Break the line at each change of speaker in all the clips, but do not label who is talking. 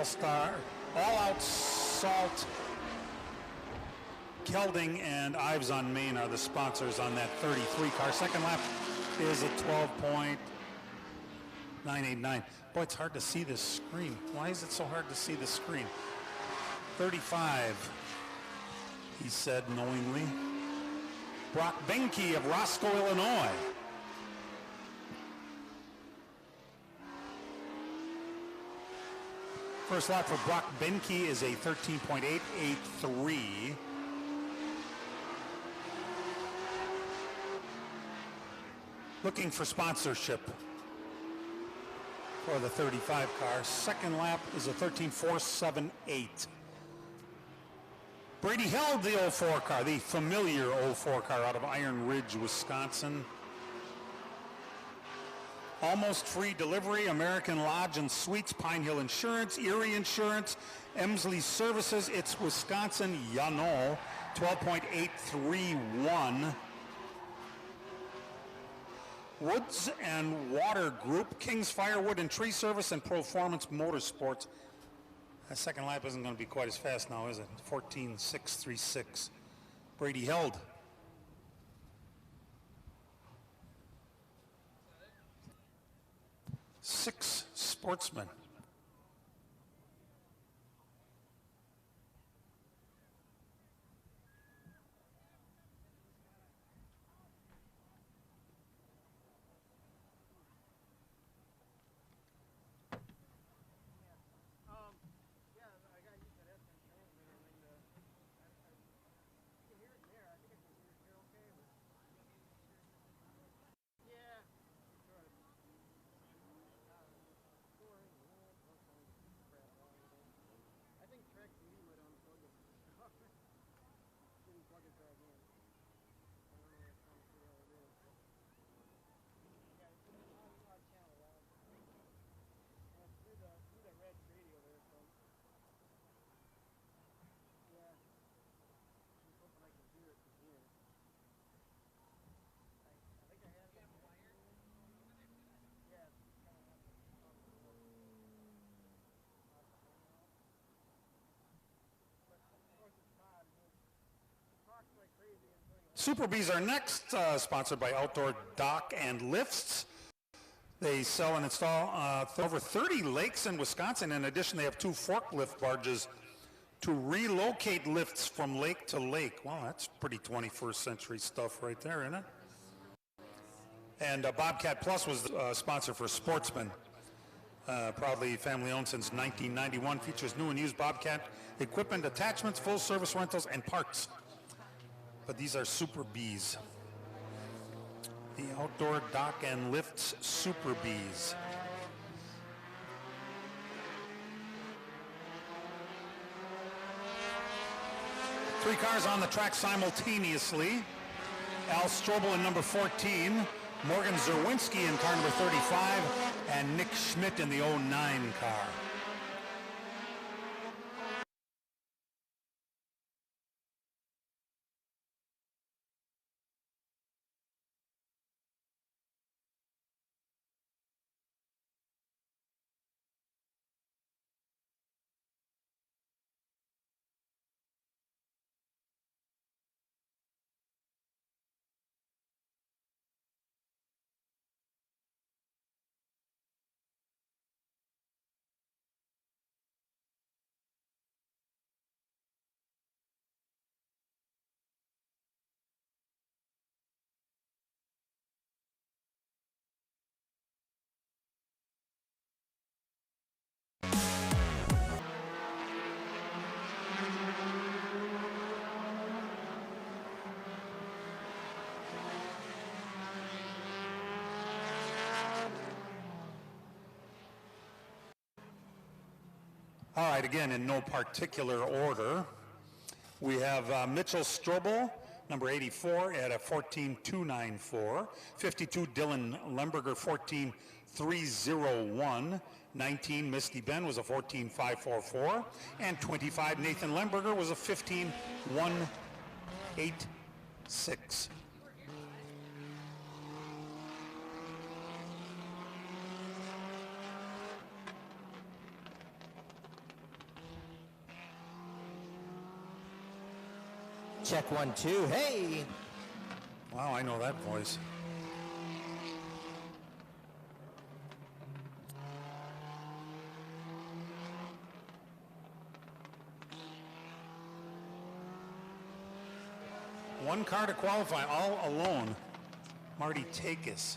All-Out Salt, Kelding, and Ives on Main are the sponsors on that 33 car. Second lap is a 12.989. Boy, it's hard to see this screen. Why is it so hard to see the screen? 35, he said knowingly. Brock Benke of Roscoe, Illinois. First lap for Brock Benke is a 13.883. Looking for sponsorship for the 35 car. Second lap is a 13.478. Brady held the 04 car, the familiar 04 car out of Iron Ridge, Wisconsin. Almost free delivery, American Lodge and Suites, Pine Hill Insurance, Erie Insurance, Emsley Services. It's Wisconsin, ya know, 12.831. Woods and Water Group, King's Firewood and Tree Service, and Performance Motorsports. That second lap isn't going to be quite as fast now, is it? 14.636. Brady held. Six sportsmen. Super Bees are next, sponsored by Outdoor Dock and Lifts. They sell and install over 30 lakes in Wisconsin. In addition, they have 2 forklift barges to relocate lifts from lake to lake. Wow, that's pretty 21st century stuff right there, isn't it? And Bobcat Plus was the sponsor for Sportsman. Proudly family owned since 1991. Features new and used Bobcat equipment, attachments, full service rentals, and parts. But these are Super Bees. The Outdoor Dock and Lifts Super Bees. Three cars on the track simultaneously. Al Strobel in number 14, Morgan Zerwinski in car number 35, and Nick Schmidt in the 09 car. All right, again, in no particular order, we have Mitchell Strobel, number 84, at a 14.294. 52, Dylan Lemberger, 14.301. 19, Misty Ben was a 14.544. And 25, Nathan Lemberger was a 15.186.
Check 1, 2. Hey!
Wow, I know that voice. One car to qualify, all alone. Marty Takis.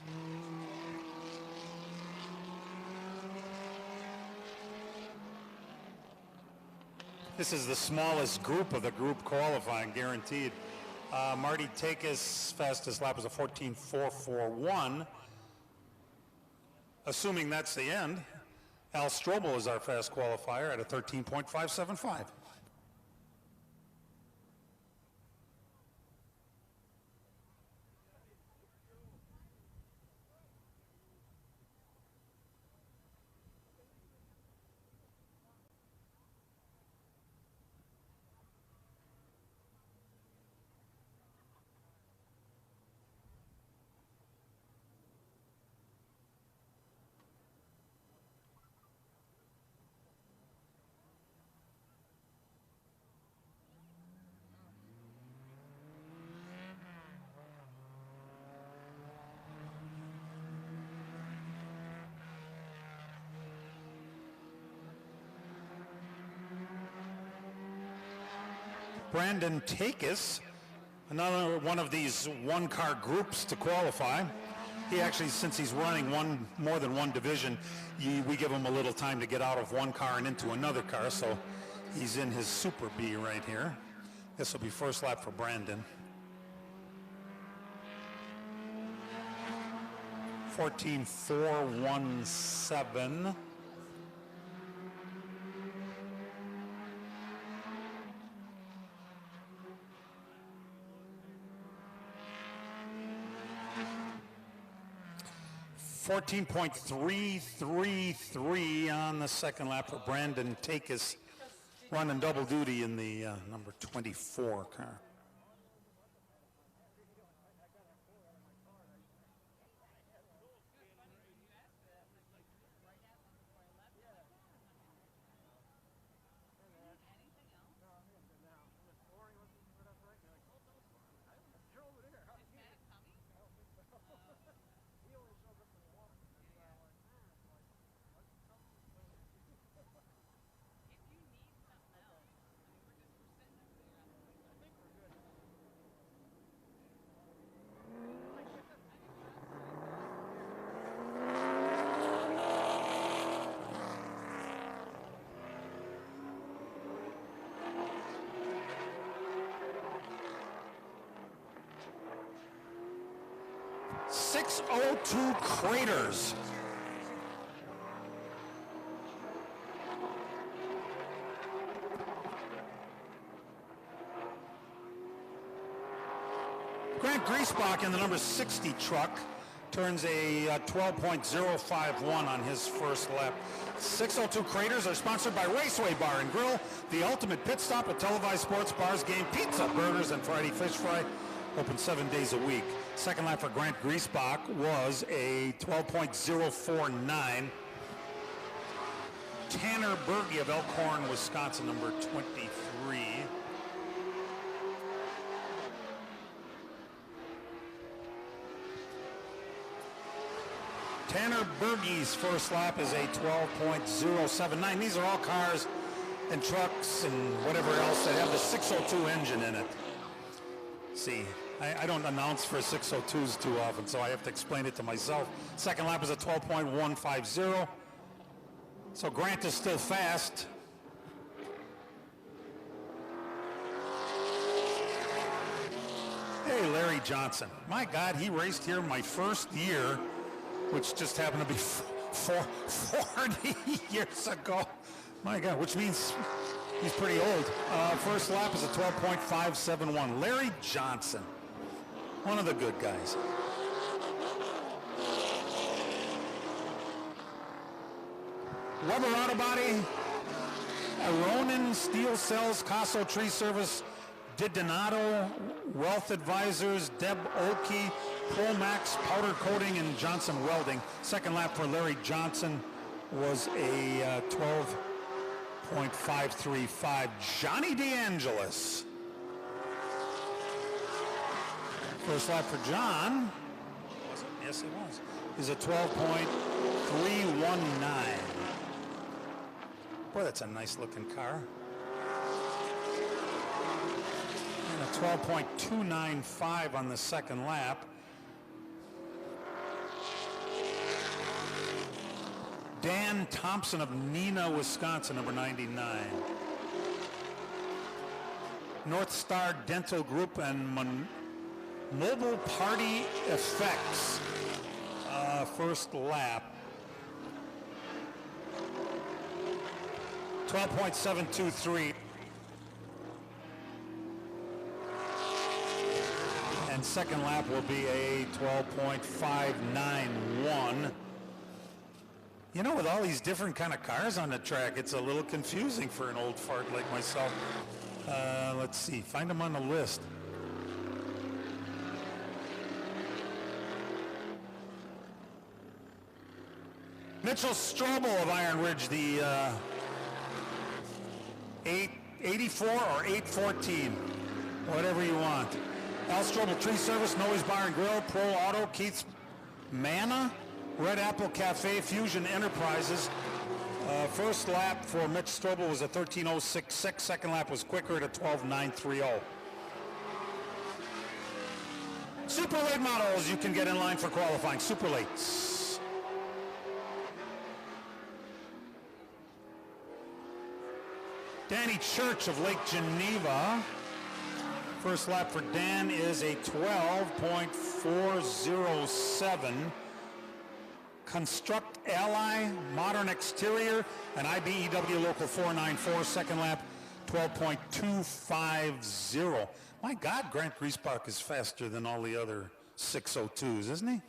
This is the smallest group of the group qualifying, guaranteed. Marty Takis' fastest lap was a 14.441. Assuming that's the end, Al Strobel is our fast qualifier at a 13.575. Brandon Takis, another one of these one-car groups to qualify. He actually, since he's running more than one division, we give him a little time to get out of one car and into another car, so he's in his Super B right here. This will be first lap for Brandon. 14.417. .333 on the second lap for Brandon Takis, running double duty in the number 24 car. .602 Craters. Grant Griesbach in the number 60 truck turns a 12.051 on his first lap. 602 Craters are sponsored by Raceway Bar and Grill, the ultimate pit stop at televised sports bars, game, pizza, burgers, and Friday fish fry. Open 7 days a week. Second lap for Grant Griesbach was a 12.049. Tanner Berge of Elkhorn, Wisconsin, number 23. Tanner Berge's first lap is a 12.079. These are all cars and trucks and whatever else that have the 602 engine in it. See, I don't announce for 602s too often, so I have to explain it to myself. Second lap is a 12.150. So Grant is still fast. Hey, Larry Johnson. My God, he raced here my first year, which just happened to be 40 years ago. My God, which means he's pretty old. First lap is a 12.571. Larry Johnson, one of the good guys. Weber Auto Body, Ronin Steel Cells, Casso Tree Service, DiDonato, Wealth Advisors, Deb Oakey, Promax Powder Coating, and Johnson Welding. Second lap for Larry Johnson was a 12.535. Johnny DeAngelis. First lap for John, was it? Yes, it was, is a 12.319. Boy, that's a nice looking car. And a 12.295 on the second lap. Dan Thompson of Neenah, Wisconsin, number 99. North Star Dental Group and Mobile Party Effects. First lap. 12.723. And second lap will be a 12.591. You know, with all these different kind of cars on the track, it's a little confusing for an old fart like myself. Let's see, find them on the list. Mitchell Strobel of Iron Ridge, the 884 or 814, whatever you want. Al Strobel Tree Service, Noe's Bar and Grill, Pro Auto, Keith's Manna, Red Apple Cafe, Fusion Enterprises. First lap for Mitch Strobel was a 13.066. Second lap was quicker at a 12.930. Super late models, you can get in line for qualifying. Super lates. Danny Church of Lake Geneva. First lap for Dan is a 12.407. Construct Ally, Modern Exterior, and IBEW Local 494. Second lap, 12.250. My God, Grant Griesbach is faster than all the other 602s, isn't he?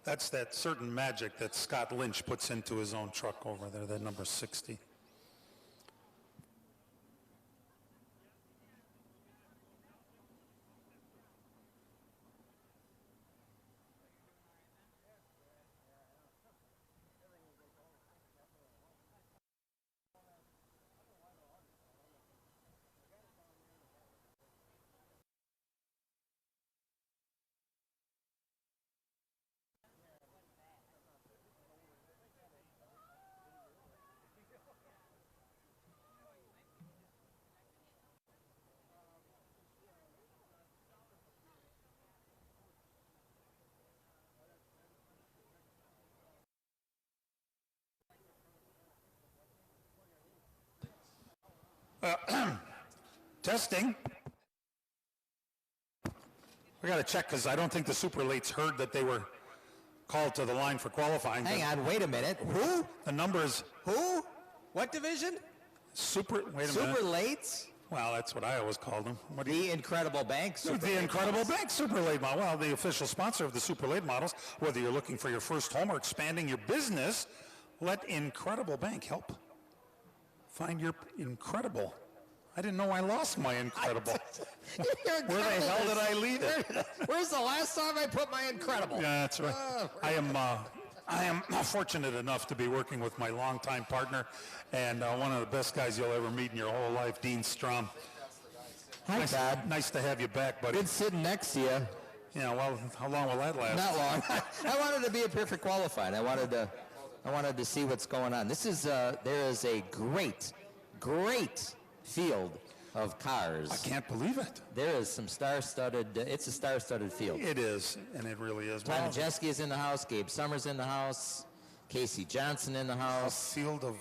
That's that certain magic that Scott Lynch puts into his own truck over there, that number 60. Testing. We got to check because I don't think the super lates heard that they were called to the line for qualifying.
Hang on, wait a minute. Who?
The numbers.
Who? What division?
Super. Wait a
Super
minute.
lates?
Well, that's what I always called them. What do
The Incredible Bank.
The Incredible Bank Super Late Model. Well, the official sponsor of the Super Late Models. Whether you're looking for your first home or expanding your business, let Incredible Bank help find your incredible. I didn't know I lost my incredible. Where the hell did I leave it?
Where's the last time I put my incredible?
Yeah, that's right. I am fortunate enough to be working with my longtime partner and one of the best guys you'll ever meet in your whole life, Dean Strom.
Hi, Todd.
Nice to have you back, buddy.
Good sitting next to you.
Yeah, well, how long will that last?
Not long. I wanted to be a perfect qualified. I wanted to see what's going on. This is there is a great field of cars.
I can't believe it.
There is some star-studded, it's a star-studded field.
It is, and it really is.
Tom Majeski is in the house, Gabe Summers in the house, Casey Johnson in the
A
house.
field of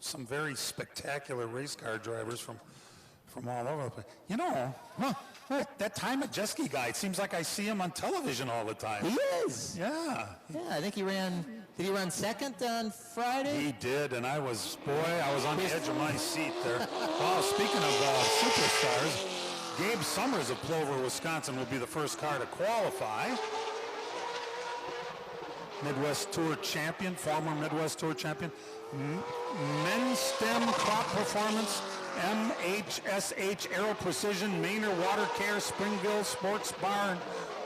some very spectacular race car drivers from all over the place. You know, that Tom Majeski guy, it seems like I see him on television all the time.
He is.
Yeah.
Yeah, I think did he run second on Friday?
He did, and I was on the edge of my seat there. Well, speaking of superstars, Gabe Summers of Plover, Wisconsin will be the first car to qualify. Midwest Tour champion, former Midwest Tour champion. Men's STEM Crop Performance, MHSH Aero Precision, Maynard Water Care, Springville Sports Bar,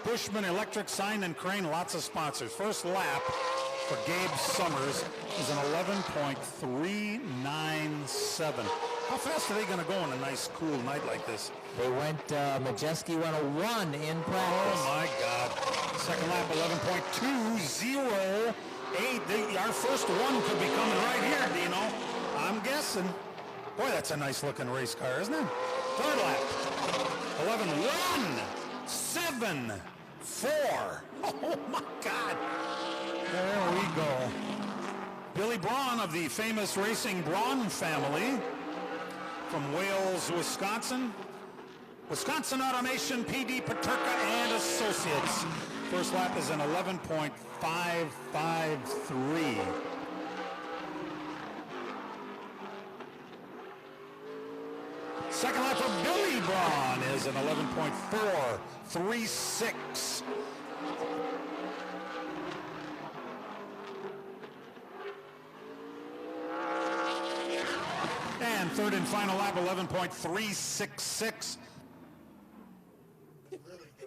Bushman Electric Sign and Crane, lots of sponsors. First lap for Gabe Summers is an 11.397. How fast are they going to go on a nice, cool night like this?
They went, Majeski went a 1 in practice.
Oh, my God. Second lap, 11.208. Our first one could be coming right here, Dino. I'm guessing. Boy, that's a nice-looking race car, isn't it? Third lap, 11.174. Oh, my God. There we go. Billy Braun of the famous Racing Braun family from Wales, Wisconsin. Wisconsin Automation, PD Paterka and Associates. First lap is an 11.553. Second lap for Billy Braun is an 11.436. And third and final lap, 11.366.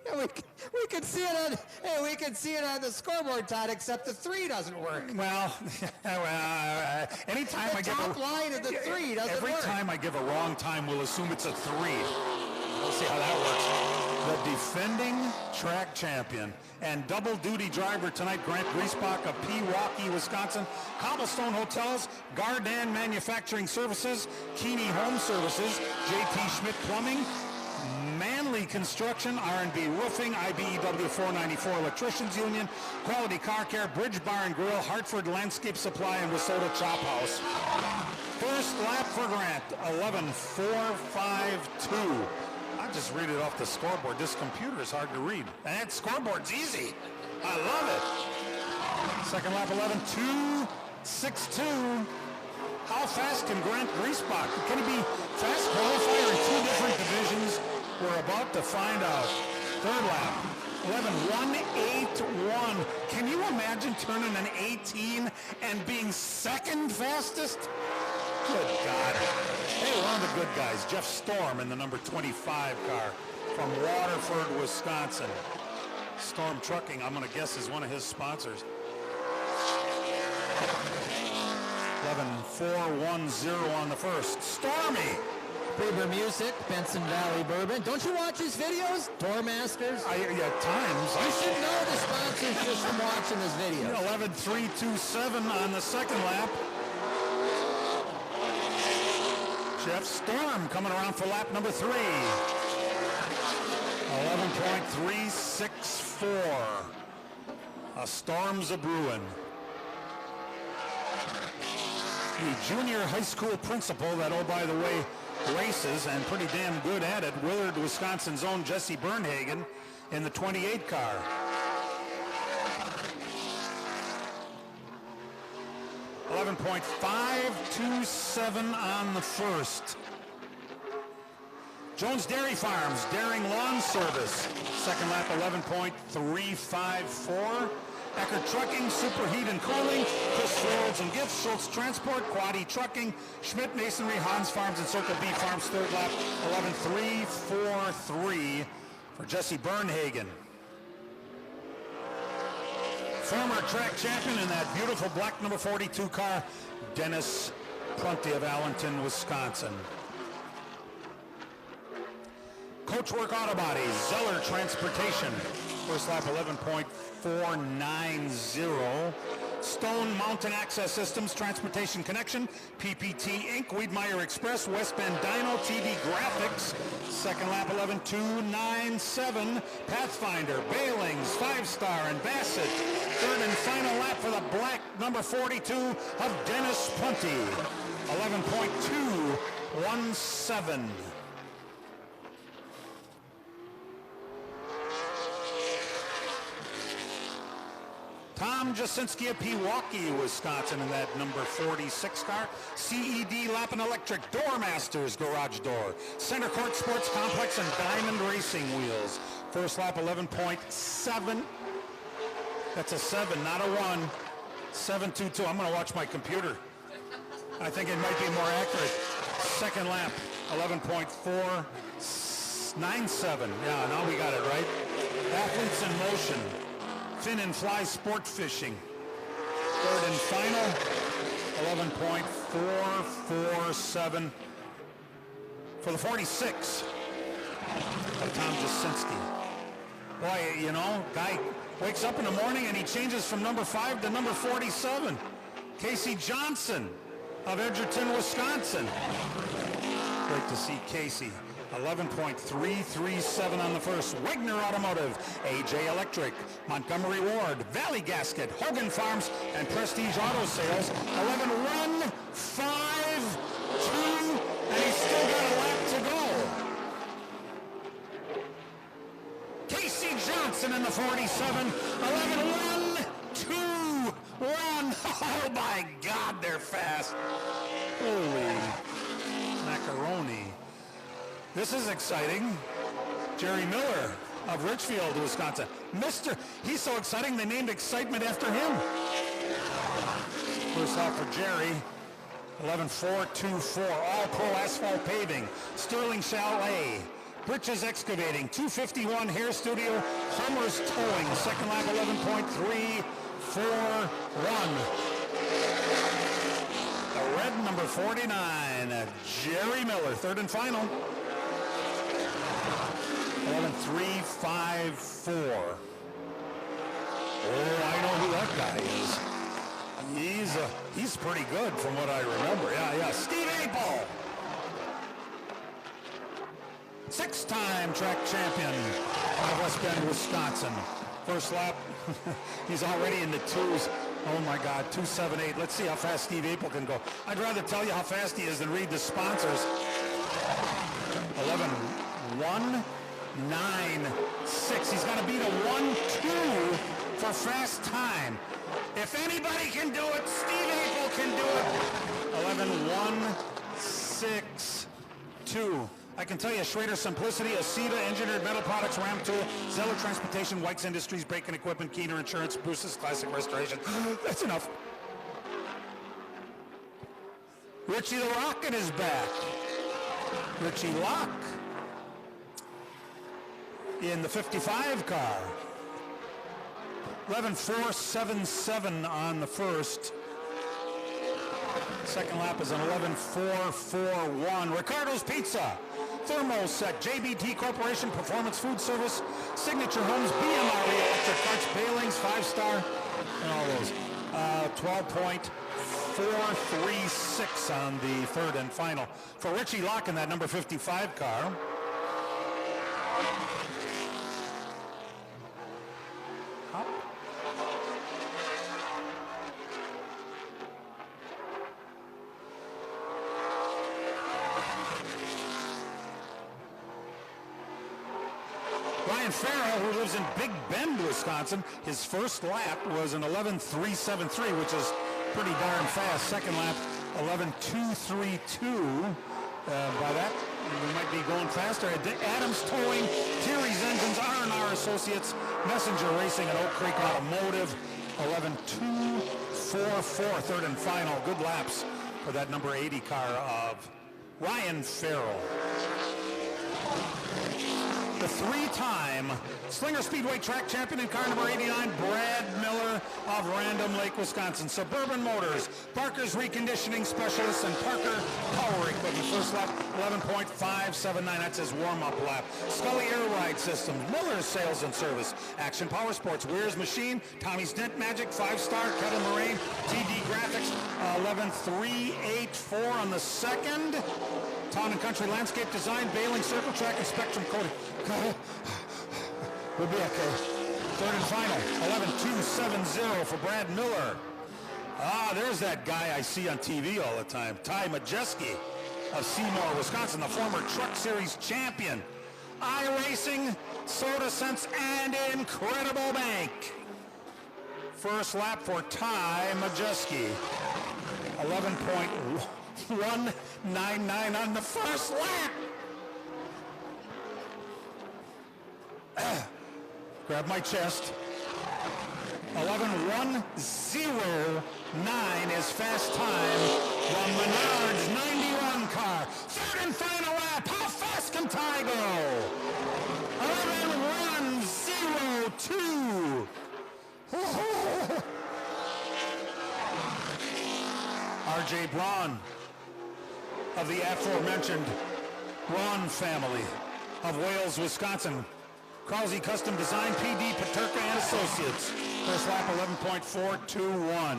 Yeah, we can see it on. Hey, we can see it on the scoreboard, Todd. Except the 3 doesn't work.
Well, anytime
The
I give
top line of the 3 doesn't
every
work.
time I give a wrong time, we'll assume it's a 3. We'll see how that works. The defending track champion and double-duty driver tonight, Grant Griesbach of Pewaukee, Wisconsin. Cobblestone Hotels, Gardan Manufacturing Services, Keeney Home Services, J.T. Schmidt Plumbing, Manley Construction, R&B Roofing, IBEW 494 Electricians Union, Quality Car Care, Bridge Bar and Grill, Hartford Landscape Supply, and Wissota Chop House. First lap for Grant, 11.452. I just read it off the scoreboard. This computer is hard to read. And that scoreboard's easy. I love it. Second lap, 11.262. How fast can Grant Griesbach? Can he be fast qualifier in 2 different divisions? We're about to find out. Third lap, 11.181. Can you imagine turning an 18 and being second fastest? Good God. Hey, one of the good guys, Jeff Storm in the number 25 car from Waterford, Wisconsin. Storm Trucking, I'm going to guess, is one of his sponsors. 11.410 on the first. Stormy.
Preber Music, Benson Valley Bourbon. Don't you watch his videos? Doormasters?
At times.
You should know the sponsors just from watching his videos.
11.327 on the second lap. Jeff Storm coming around for lap number 3. 11.364. A storm's a brewing. The junior high school principal that, oh, by the way, races and pretty damn good at it, Willard, Wisconsin's own Jesse Bernhagen in the 28 car. .527 on the first. Jones Dairy Farms, Daring Lawn Service. Second lap, 11.354. Eckert Trucking, Superheat and Cooling, Chris Florals and Gifts, Schultz Transport, Quaddy Trucking, Schmidt Masonry, Hans Farms, and Circle B Farms. Third lap, 11.343 for Jesse Bernhagen. Former track champion in that beautiful black number 42 car, Dennis Prunty of Allenton, Wisconsin. Coachwork Auto Bodies, Zeller Transportation. First lap, 11.490. Stone Mountain Access Systems, Transportation Connection, PPT Inc., Weedmeyer Express, West Bend Dyno, TD Graphics. Second lap, 11.297. Pathfinder, Bailings, 5-Star, and Bassett. Third and final lap for the black number 42 of Dennis Prunty. 11.217. Tom Jasinski of Pewaukee, Wisconsin in that number 46 car. CED Lappin Electric Doormasters Garage Door. Center Court Sports Complex and Diamond Racing Wheels. First lap, 11.7. That's a 7, not a 1. 7.22. I'm going to watch my computer. I think it might be more accurate. Second lap, 11.497. Yeah, now we got it right. Athletes in Motion. Fin and Fly Sport Fishing. Third and final, 11.447 for the 46 of Tom Jasinski. Boy, you know, guy wakes up in the morning and he changes from number 5 to number 47. Casey Johnson of Edgerton, Wisconsin. Great to see Casey. 11.337 on the first. Wagner Automotive, AJ Electric, Montgomery Ward, Valley Gasket, Hogan Farms, and Prestige Auto Sales. 11.152, and he's still got a lap to go. Casey Johnson in the 47. 11.121. Oh my God, they're fast. Holy macaroni. This is exciting. Jerry Miller of Richfield, Wisconsin. He's so exciting they named excitement after him. First off for Jerry, 11.424. All Pro Asphalt Paving, Sterling Chalet, Britches Excavating, 251 Hair Studio, Hummers Towing. Second lap, 11.341. The red number 49, Jerry Miller. Third and final. 11.354. Oh, I know who that guy is. He's pretty good from what I remember. Yeah. Steve Apel. 6-time track champion out of West Bend, Wisconsin. First lap, he's already in the twos. Oh my God, 2.78. Let's see how fast Steve Apel can go. I'd rather tell you how fast he is than read the sponsors. 11.196. He's got to beat a 1.2 for fast time. If anybody can do it, Steve Apel can do it. 11.162. I can tell you, Schrader Simplicity, Aceta, Engineered Metal Products, Ram Tool, Zeller Transportation, White's Industries, Braking Equipment, Keener Insurance, Bruce's Classic Restoration. That's enough. Richie the Rocket is back. Richie Locke in the 55 car. 11.477 on the first. Second lap is an 11.441. Ricardo's Pizza, Thermoset, JBT Corporation, Performance Food Service, Signature Homes, BMRE Electric Parts, Bailings, 5-star, and all those. 12.436 on the third and final. For Richie Locke in that number 55 car. Ryan Farrell, who lives in Big Bend, Wisconsin, his first lap was an 11.373, which is pretty darn fast. Second lap, 11.232. By that, we might be going faster. Adams Towing, Thierry's Engines, R&R Associates, Messenger Racing, and Oak Creek Automotive, 11.244. Third and final. Good laps for that number 80 car of Ryan Farrell. The 3-time Slinger Speedway track champion in car number 89, Brad Miller of Random Lake, Wisconsin. Suburban Motors, Parker's Reconditioning Specialist, and Parker Power Equipment. First lap, 11.579. That's his warm-up lap. Scully Air Ride Systems, Miller's Sales and Service, Action Power Sports, Weir's Machine, Tommy's Dent Magic, 5-star, Kettle Moraine, TD Graphics, 11.384 on the second. Town and Country Landscape Design, Bailing, Circle Track, and Spectrum Coating. We'll be okay. Third and final, 11.270 for Brad Miller. There's that guy I see on TV all the time, Ty Majeski of Seymour, Wisconsin, the former Truck Series champion. iRacing, Soda Sense, and Incredible Bank. First lap for Ty Majeski. 11.199 on the first lap. Grab my chest. 11.109 is fast time. The Menards 91 car. Third and final lap. How fast can Ty go? 11.102. R.J. Braun of the aforementioned Braun family of Wales, Wisconsin. Krause Custom Design, PD Paterka and Associates. First lap 11.421.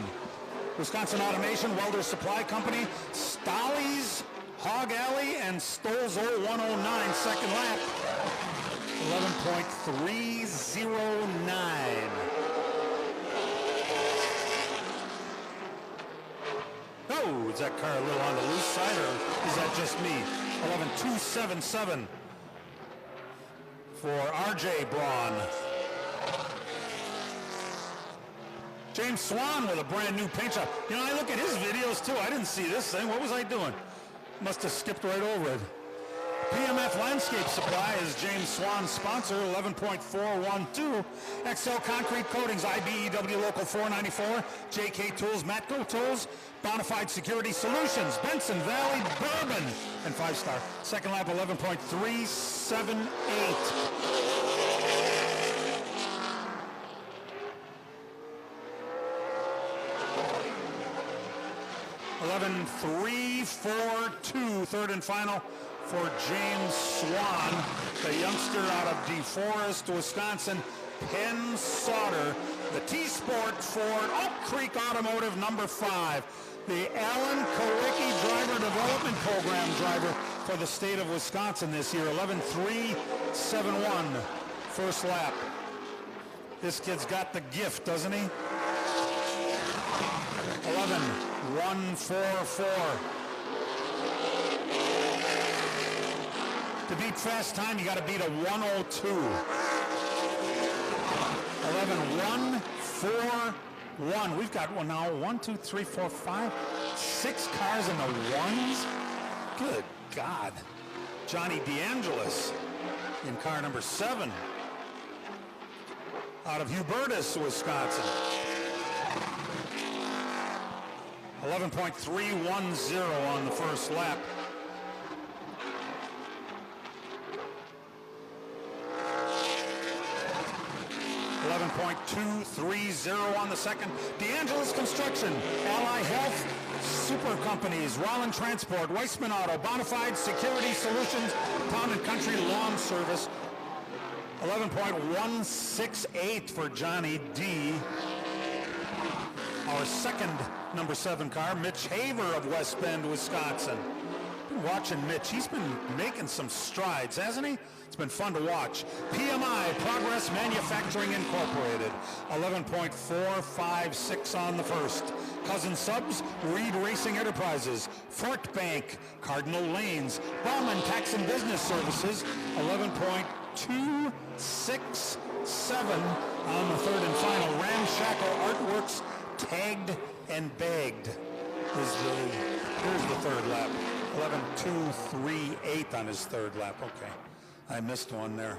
Wisconsin Automation, Welder Supply Company, Stolly's, Hog Alley, and Stoles 0109. Second lap 11.309. Oh, is that car a little on the loose side, or is that just me? 11.277 for R.J. Braun. James Swan with a brand new paint job. You know, I look at his videos too. I didn't see this thing. What was I doing? Must have skipped right over it. PMF Landscape Supply is James Swan's sponsor, 11.412. XL Concrete Coatings, IBEW Local 494. JK Tools, Matco Tools. Bonafide Security Solutions, Benson Valley Bourbon, and 5-star. Second lap 11.378. 11.342, third and final for James Swan, the youngster out of DeForest, Wisconsin. Penn Sauter, the T-Sport Ford Oak Creek Automotive number 5, the Alan Kowicki Driver Development Program driver for the state of Wisconsin this year. 11.371, first lap. This kid's got the gift, doesn't he? 11.144. To beat fast time, you got to beat a 102. 11.141. We've got one now. 1, 2, 3, 4, 5, 6 cars in the ones. Good God. Johnny DeAngelis in car number 7 out of Hubertus, Wisconsin. 11.310 on the first lap. 11.230 on the second. DeAngelis Construction, Ally Health, Super Companies, Rollin Transport, Weissman Auto, Bonafide Security Solutions, Town and Country Lawn Service. 11.168 for Johnny D. Our second number 7 car, Mitch Haver of West Bend, Wisconsin. Been watching Mitch. He's been making some strides, hasn't he? It's been fun to watch. PMI, Progress Manufacturing Incorporated, 11.456 on the first. Cousin Subs, Reed Racing Enterprises, Fort Bank, Cardinal Lanes, Bauman Tax and Business Services, 11.267 on the third and final. Ramshackle Artworks, Tagged and Bagged. Here's the third lap. 11.238 on his third lap. Okay, I missed one there.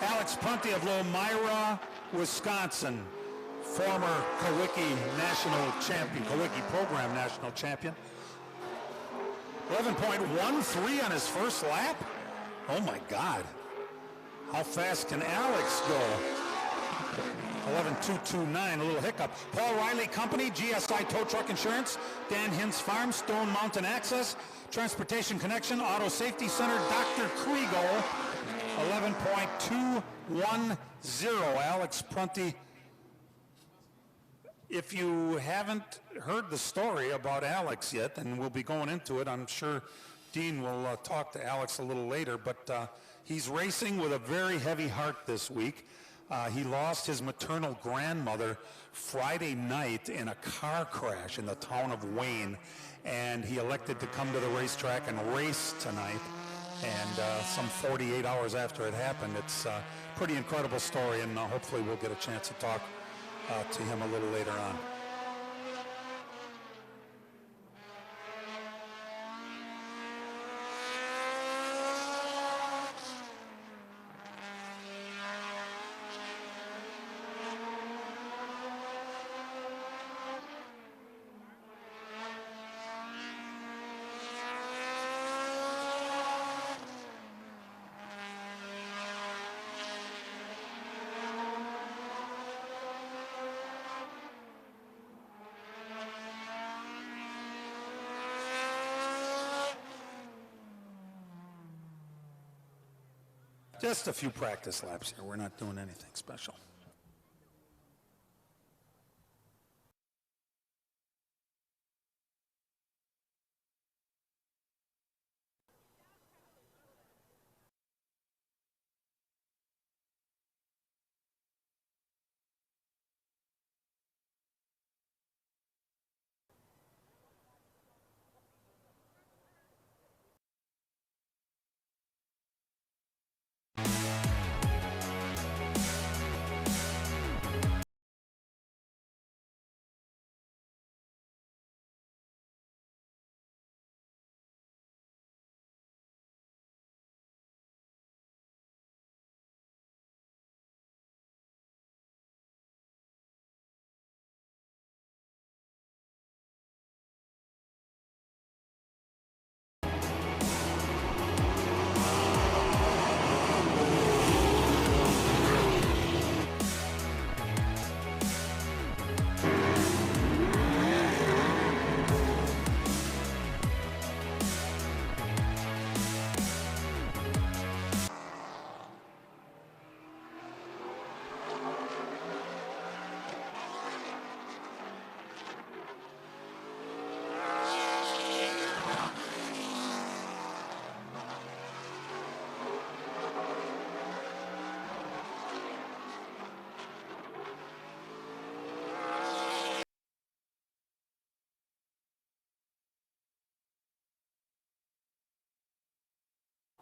Alex Prunty of Lomira, Wisconsin, former Kowicki national champion, Kowicki program national champion. 11.13 on his first lap. Oh my God. How fast can Alex go? 11.229, a little hiccup. Paul Riley Company, GSI Tow Truck Insurance, Dan Hintz Farm, Stone Mountain Access, Transportation Connection, Auto Safety Center, Dr. Kriegel, 11.210, Alex Prunty. If you haven't heard the story about Alex yet, and we'll be going into it, I'm sure Dean will talk to Alex a little later, but he's racing with a very heavy heart this week. He lost his maternal grandmother Friday night in a car crash in the town of Wayne, and he elected to come to the racetrack and race tonight. And some 48 hours after it happened, it's a pretty incredible story, and hopefully we'll get a chance to talk to him a little later on. Just a few practice laps here. We're not doing anything special.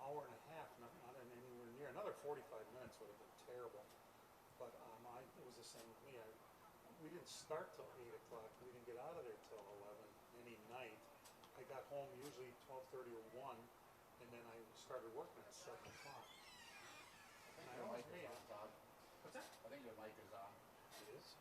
Hour and a half, not anywhere near. Another 45 minutes would have been terrible. But it was the same with me. We didn't start till 8 o'clock. We didn't get out of there till 11 any night. I got home usually 12:30 or 1, and then I started working at 7 o'clock. And I always made it. What's that?
I think your mic is on.
It is.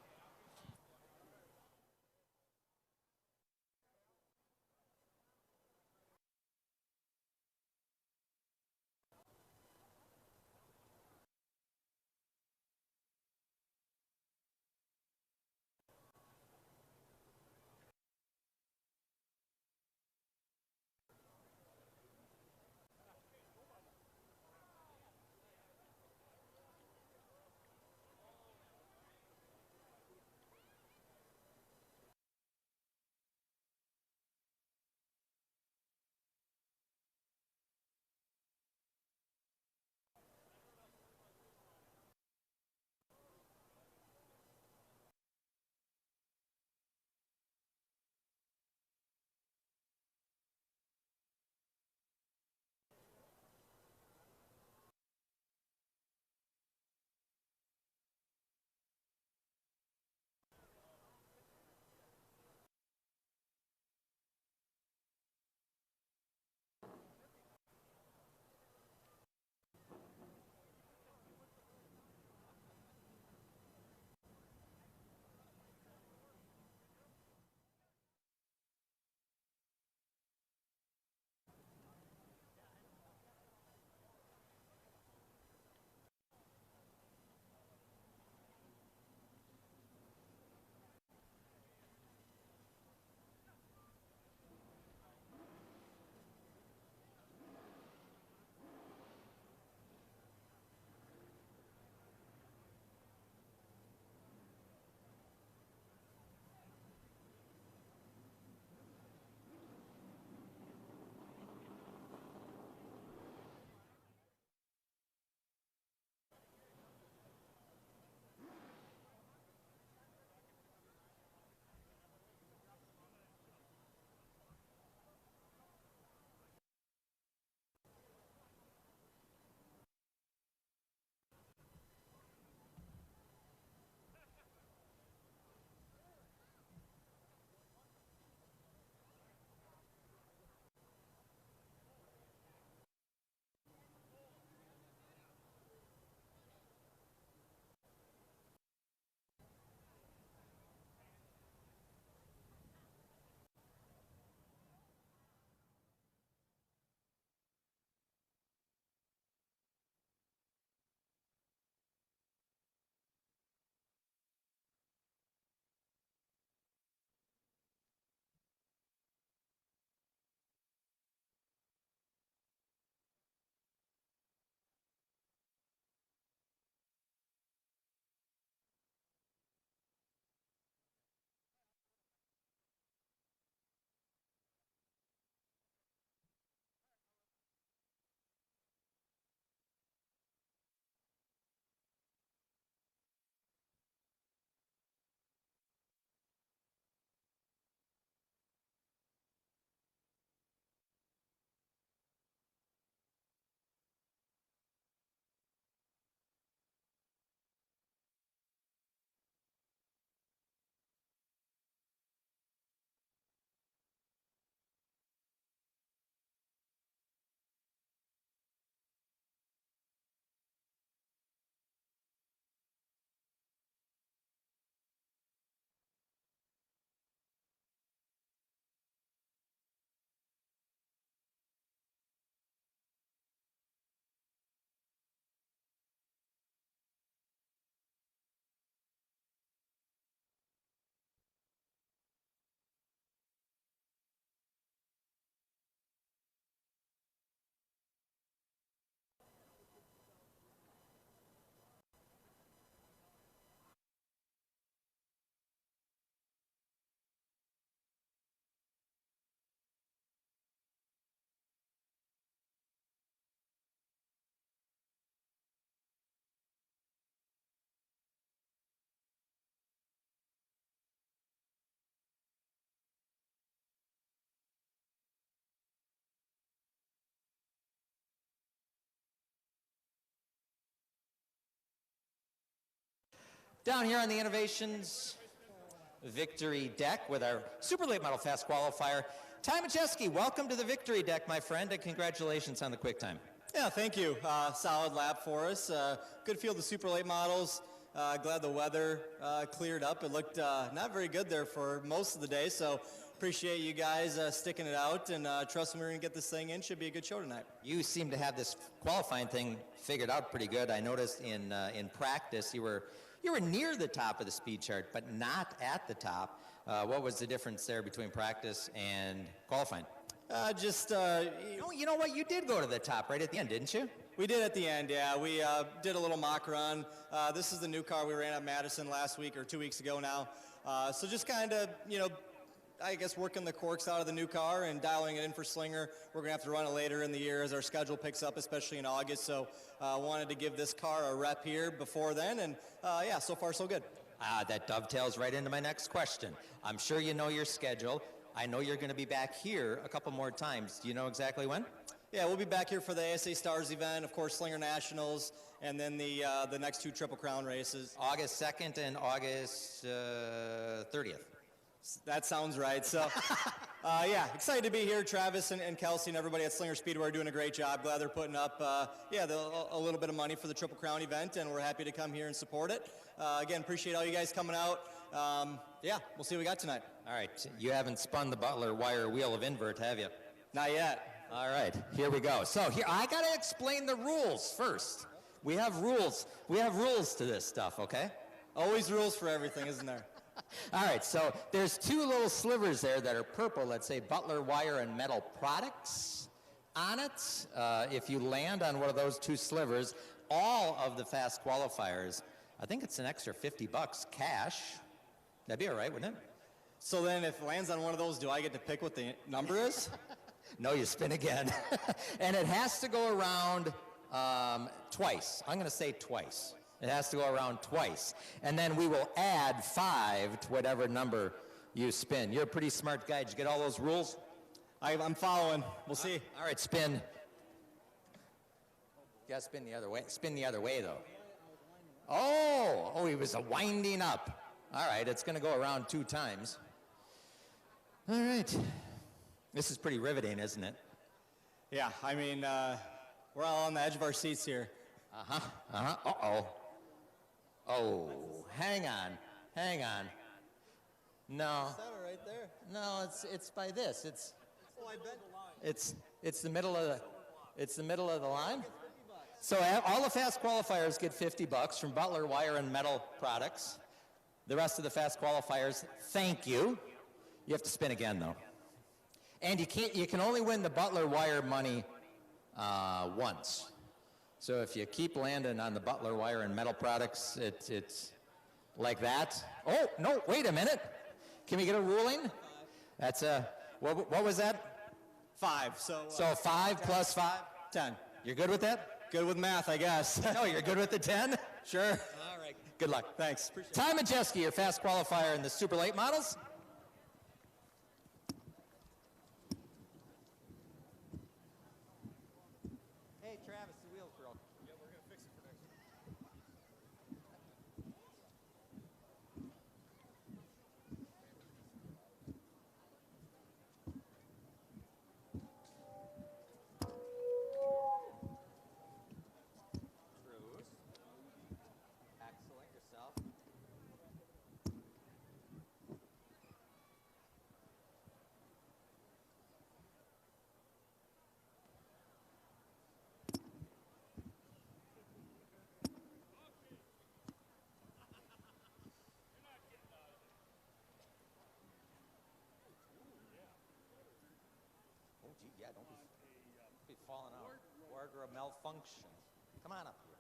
Down here on the Innovations Victory Deck with our Super Late Model Fast Qualifier, Ty Majeski, welcome to the Victory Deck, my friend, and congratulations on the quick time.
Yeah, thank you. Solid lap for us. Good field of super late models. Glad the weather cleared up. It looked not very good there for most of the day, so appreciate you guys sticking it out, and trust me, we're going to get this thing in. Should be a good show tonight.
You seem to have this qualifying thing figured out pretty good. I noticed in practice you were near the top of the speed chart, but not at the top. What was the difference there between practice and qualifying?
You
know what? You did go to the top right at the end, didn't you?
We did at the end, yeah. We did a little mock run. This is the new car we ran at Madison last week or 2 weeks ago now. So just kind of, I guess working the quirks out of the new car and dialing it in for Slinger. We're going to have to run it later in the year as our schedule picks up, especially in August. So wanted to give this car a rep here before then, and yeah, so far so good.
That dovetails right into my next question. I'm sure you know your schedule. I know you're going to be back here a couple more times. Do you know exactly when?
Yeah, we'll be back here for the ASA Stars event, of course, Slinger Nationals, and then the next 2 Triple Crown races.
August 2nd and August 30th.
That sounds right. So, yeah, excited to be here. Travis and Kelsey and everybody at Slinger Speedway are doing a great job. Glad they're putting up, a little bit of money for the Triple Crown event, and we're happy to come here and support it. Again, appreciate all you guys coming out. Yeah, we'll see what we got tonight.
All right, you haven't spun the Butler wire wheel of invert, have you?
Not yet.
All right, here we go. So here, I got to explain the rules first. We have rules. We have rules to this stuff, okay?
Always rules for everything, isn't there?
All right, so there's 2 little slivers there that are purple that say Butler Wire and Metal Products on it. If you land on one of those 2 slivers, all of the fast qualifiers, I think it's an extra $50 cash. That'd be all right, wouldn't it?
So then if it lands on one of those, do I get to pick what the number is?
No, you spin again. And it has to go around twice. I'm going to say twice. It has to go around twice. And then we will add 5 to whatever number you spin. You're a pretty smart guy. Did you get all those rules?
I'm following. We'll see.
All right, spin. You got to spin the other way. Spin the other way, though. Oh, he was winding up. All right, it's going to go around 2 times. All right. This is pretty riveting, isn't it?
Yeah, I mean, we're all on the edge of our seats here.
Uh-oh. Oh, hang on. No.
Is that it right there?
No, it's by this.
I bet.
It's the middle of the line. So all the fast qualifiers get $50 from Butler Wire and Metal Products. The rest of the fast qualifiers, thank you. You have to spin again though. And you can only win the Butler Wire money once. So if you keep landing on the Butler Wire and Metal Products, it's like that. Oh, no, wait a minute. Can we get a ruling? That's what was that?
5. So
5 plus 5?
10.
You're good with that?
Good with math, I guess.
No, you're good with the 10?
Sure.
All right. Good luck.
Thanks. Appreciate
Ty Majeski, your fast qualifier in the super late models. Hey, Travis, the wheel's broke.
Yeah, we're going to fix it for next week.
Excellent. Yourself. Oh, gee, yeah, don't be falling out. Or a malfunction. Come on up here.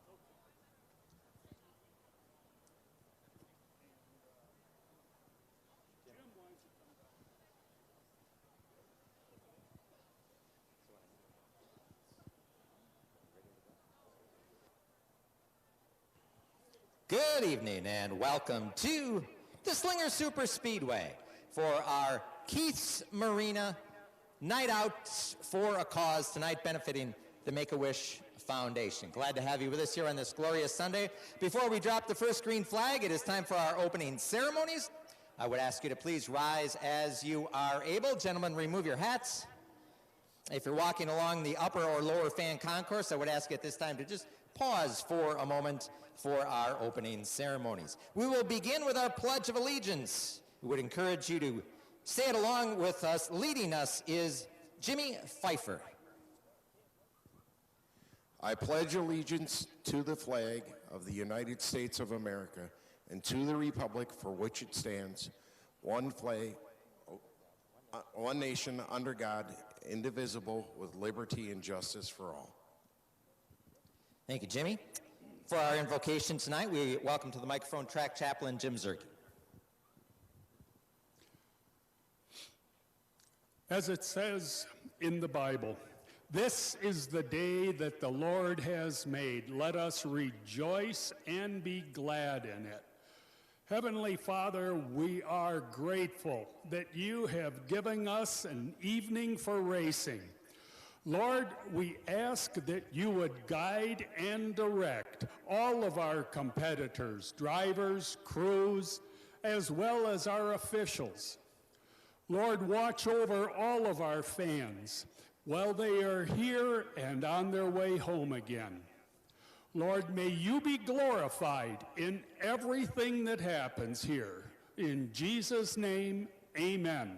Good evening and welcome to the Slinger Super Speedway for our Keith's Marina Night Out for a Cause tonight, benefiting the Make-A-Wish Foundation. Glad to have you with us here on this glorious Sunday. Before we drop the first green flag, it is time for our opening ceremonies. I would ask you to please rise as you are able. Gentlemen, remove your hats. If you're walking along the upper or lower fan concourse, I would ask you at this time to just pause for a moment for our opening ceremonies. We will begin with our Pledge of Allegiance. We would encourage you to say it along with us. Leading us is Jimmy Pfeiffer.
I pledge allegiance to the flag of the United States of America and to the republic for which it stands, one flag, one nation under God, indivisible, with liberty and justice for all.
Thank you, Jimmy. For our invocation tonight, we welcome to the microphone track chaplain Jim Zerke.
As it says in the Bible, this is the day that the Lord has made. Let us rejoice and be glad in it. Heavenly Father, we are grateful that you have given us an evening for racing. Lord, we ask that you would guide and direct all of our competitors, drivers, crews, as well as our officials. Lord, watch over all of our fans while they are here and on their way home again. Lord, may you be glorified in everything that happens here. In Jesus' name, amen.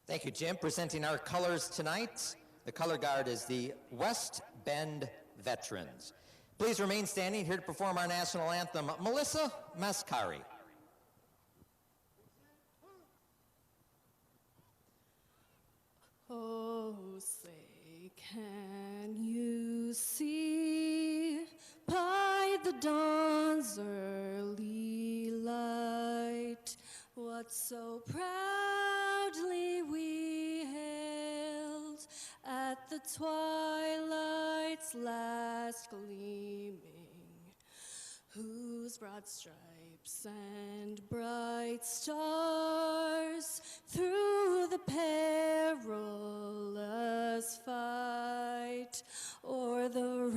Thank you, Jim. Presenting our colors tonight, the color guard is the West Bend Veterans. Please remain standing. Here to perform our national anthem, Melissa Mascari.
Oh, say, can you see by the dawn's early light what so proudly we hailed at the twilight's last gleaming, whose broad stripes and bright stars through the perilous fight o'er the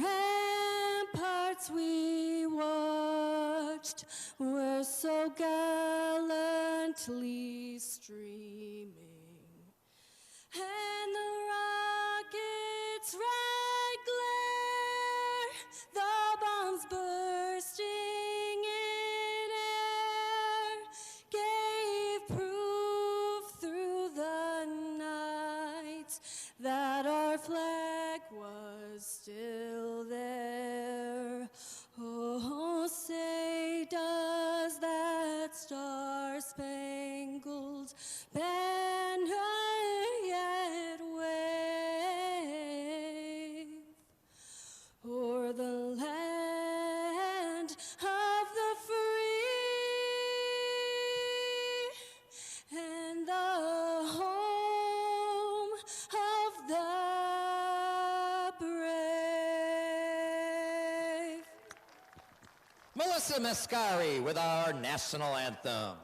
ramparts we watched were so gallantly streaming, and the rocket's red glare, the bombs bursting in air, gave proof through the night that our flag was still there. Oh, say does that star-spangled banner yet wave o'er the land of the free and the home of the brave?
Melissa Mascari with our national anthem.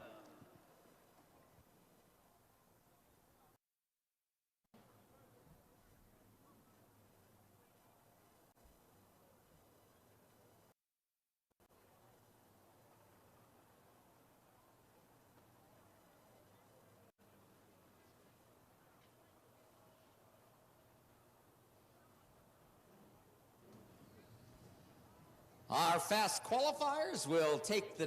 Our fast qualifiers will take the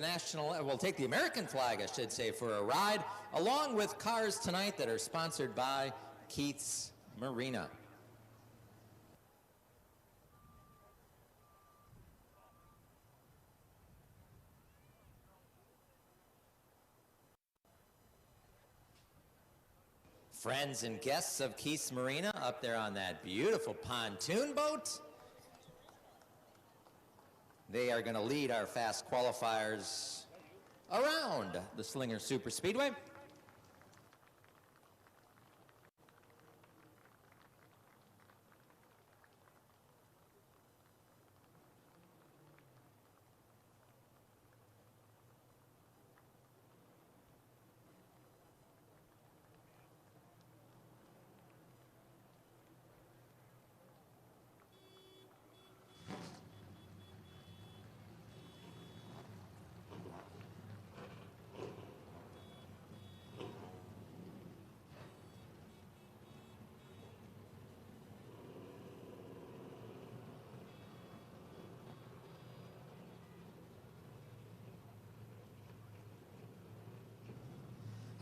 American flag, I should say, for a ride, along with cars tonight that are sponsored by Keith's Marina. Friends and guests of Keith's Marina up there on that beautiful pontoon boat. They are going to lead our fast qualifiers around the Slinger Super Speedway.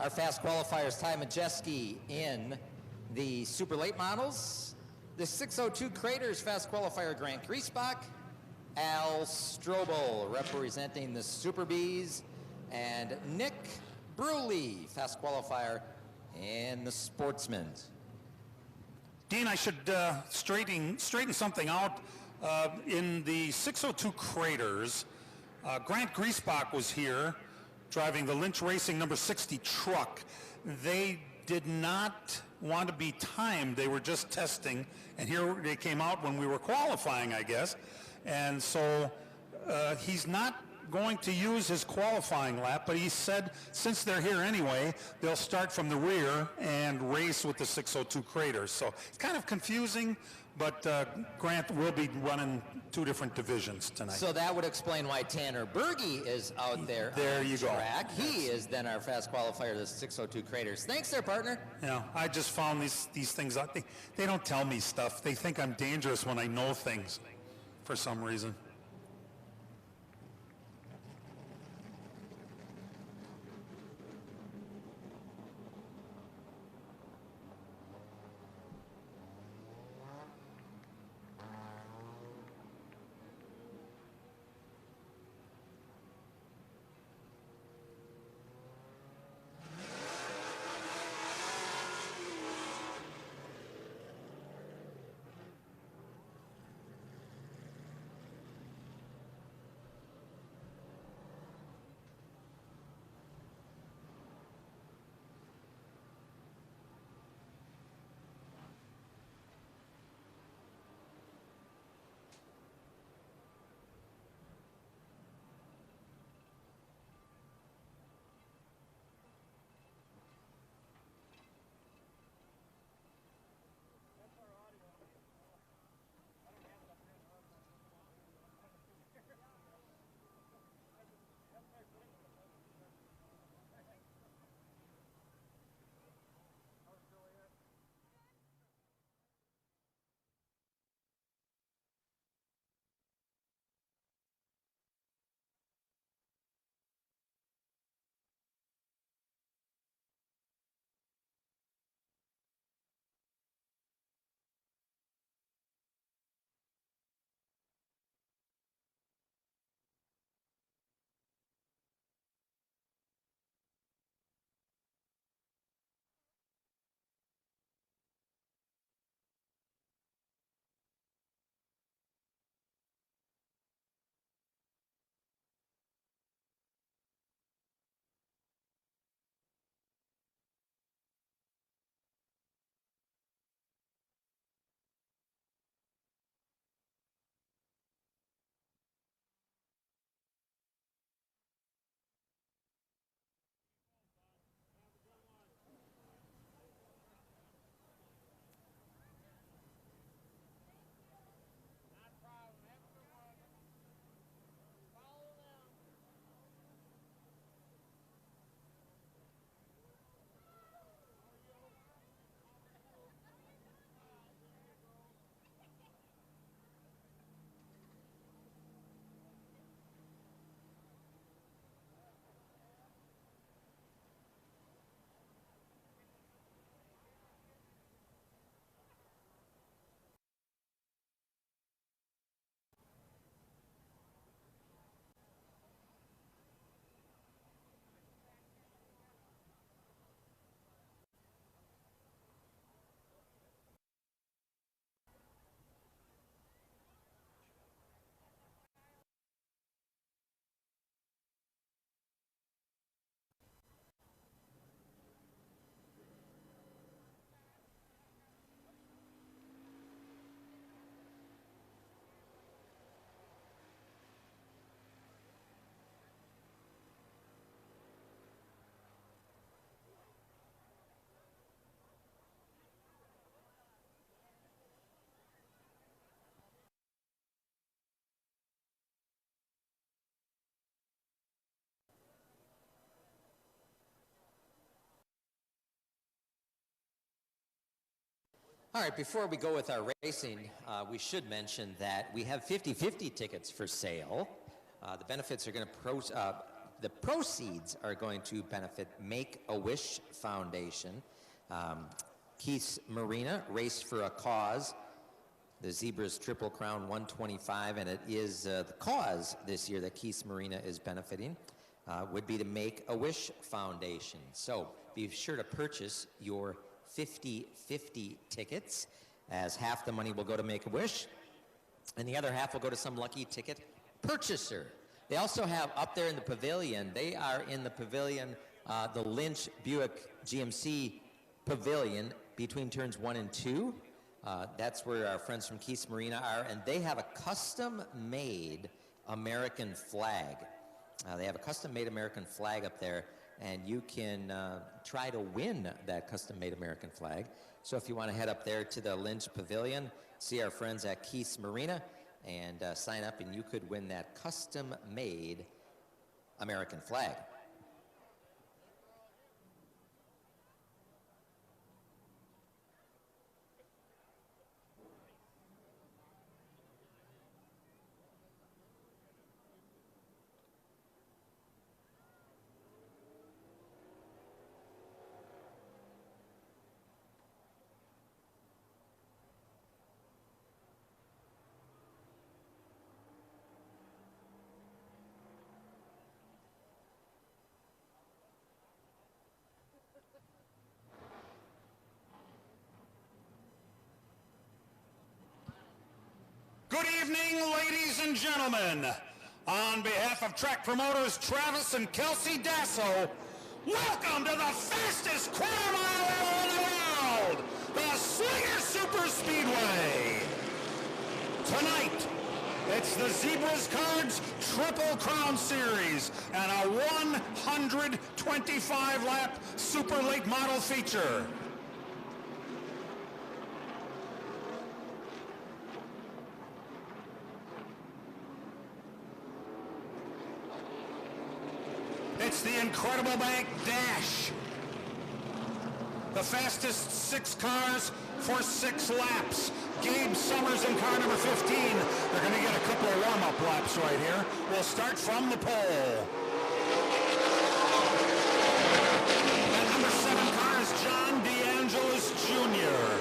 Our fast qualifiers, Ty Majeski in the super late models. The 602 Craters fast qualifier, Grant Griesbach. Al Strobel representing the Super Bees. And Nick Bruley, fast qualifier, and the Sportsmen.
Dean, I should straighten something out. In the 602 Craters, Grant Griesbach was here driving the Lynch Racing number 60 truck. They did not want to be timed. They were just testing, and here they came out when we were qualifying, I guess. And so he's not going to use his qualifying lap, but he said since they're here anyway, they'll start from the rear and race with the 602 Craters. So it's kind of confusing, but Grant will be running two different divisions tonight.
So that would explain why Tanner Berge is out there
There
on
you go.
track. He is then our fast qualifier to the 602 Craters. Thanks there, partner.
You know, I just found these things out. They don't tell me stuff. They think I'm dangerous when I know things for some reason.
All right, before we go with our racing, we should mention that we have 50-50 tickets for sale. The benefits are going to the proceeds are going to benefit Make-A-Wish Foundation. Keith's Marina, Race for a Cause. The Zebras Triple Crown 125, and it is the cause this year that Keith's Marina is benefiting, would be the Make-A-Wish Foundation. So be sure to purchase your 50-50 tickets, as half the money will go to Make-A-Wish, and the other half will go to some lucky ticket purchaser. They also have up there in the pavilion, they are in the pavilion, the Lynch Buick GMC pavilion between turns 1 and 2. That's where our friends from Keith's Marina are, and they have a custom-made American flag. They have a custom-made American flag up there, and you can try to win that custom-made American flag. So if you want to head up there to the Lynch Pavilion, see our friends at Keith's Marina, and sign up, and you could win that custom-made American flag.
Good evening, ladies and gentlemen. On behalf of track promoters Travis and Kelsey Dasso, welcome to the fastest quarter mile in the world, the Slinger Super Speedway. Tonight, it's the Zebras Cards Triple Crown Series and a 125-lap super late model feature. It's the Incredible Bank Dash. The fastest 6 cars for 6 laps. Gabe Summers in car number 15. They're going to get a couple of warm-up laps right here. We'll start from the pole. That number 7 car is John DeAngelis Jr.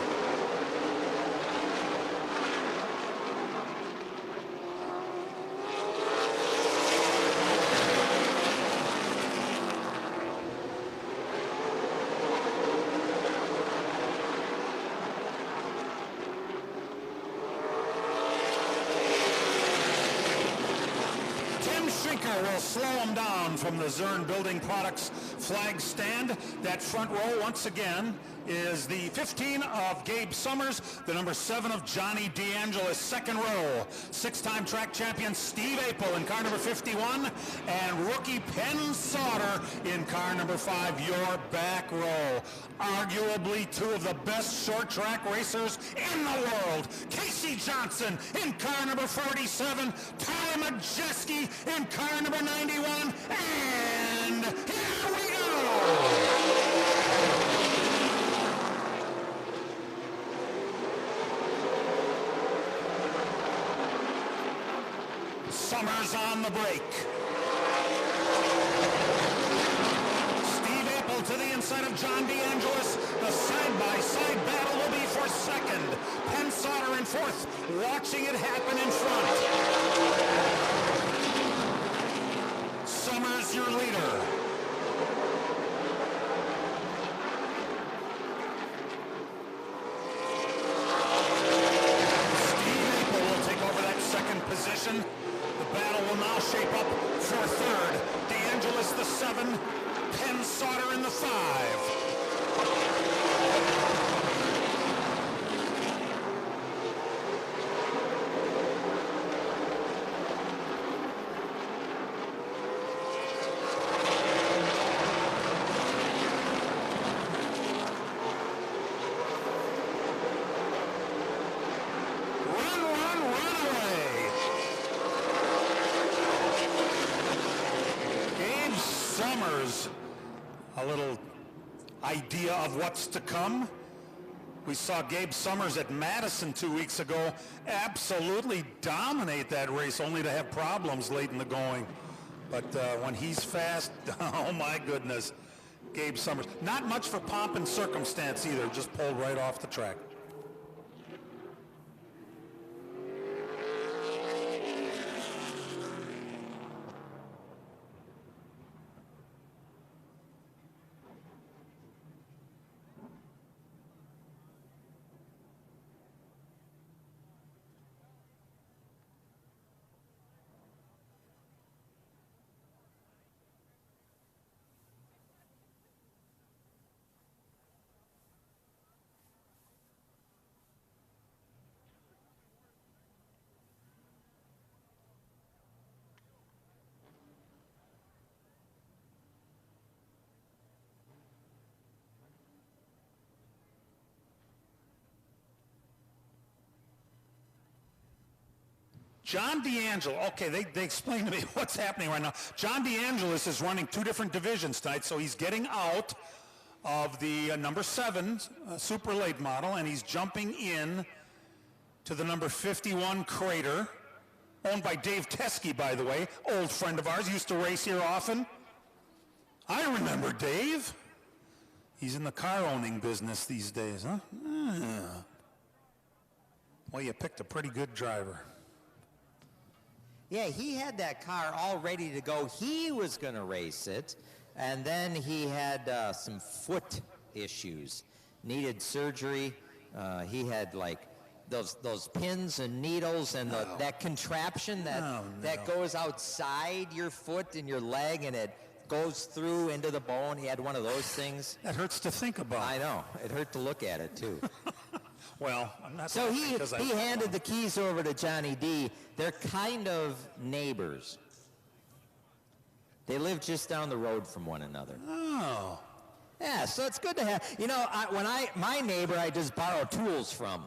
Will slow them down from the Zern Building Products flag stand. That front row, once again, is the 15 of Gabe Summers, the number 7 of Johnny DeAngelis. Second row, 6-time track champion Steve Apel in car number 51, and rookie Penn Sauter in car number 5, your back row. Arguably 2 of the best short track racers in the world. Casey Johnson in car number 47, Ty Majeski in car number 91, and here we go! Summers on the brake. Steve Apel to the inside of John DeAngelis. The side-by-side battle will be for second. Penn Sauter in fourth, watching it happen in front. Summers, your leader. Steve Apel will take over that second position. The battle will now shape up for third. DeAngelis the 7, Penn Sauter in the 5. A little idea of what's to come. We saw Gabe Summers at Madison 2 weeks ago absolutely dominate that race, only to have problems late in the going. But when he's fast, oh my goodness, Gabe Summers. Not much for pomp and circumstance either, just pulled right off the track. John DeAngelis, okay, they explained to me what's happening right now. John DeAngelis is running two different divisions tonight, so he's getting out of the number 7 super late model, and he's jumping in to the number 51 Crater, owned by Dave Teskey, by the way, old friend of ours, used to race here often. I remember Dave. He's in the car owning business these days, huh? Well, you picked a pretty good driver.
Yeah, he had that car all ready to go. He was going to race it, and then he had some foot issues, needed surgery. He had like those pins and needles and that contraption that goes outside your foot and your leg, and it goes through into the bone. He had one of those things.
That hurts to think about.
I know. It hurt to look at it, too.
Well, I'm not.
So he handed the keys over to Johnny D. They're kind of neighbors. They live just down the road from one another.
Oh.
Yeah, so it's good to have. You know, my neighbor, I just borrow tools from.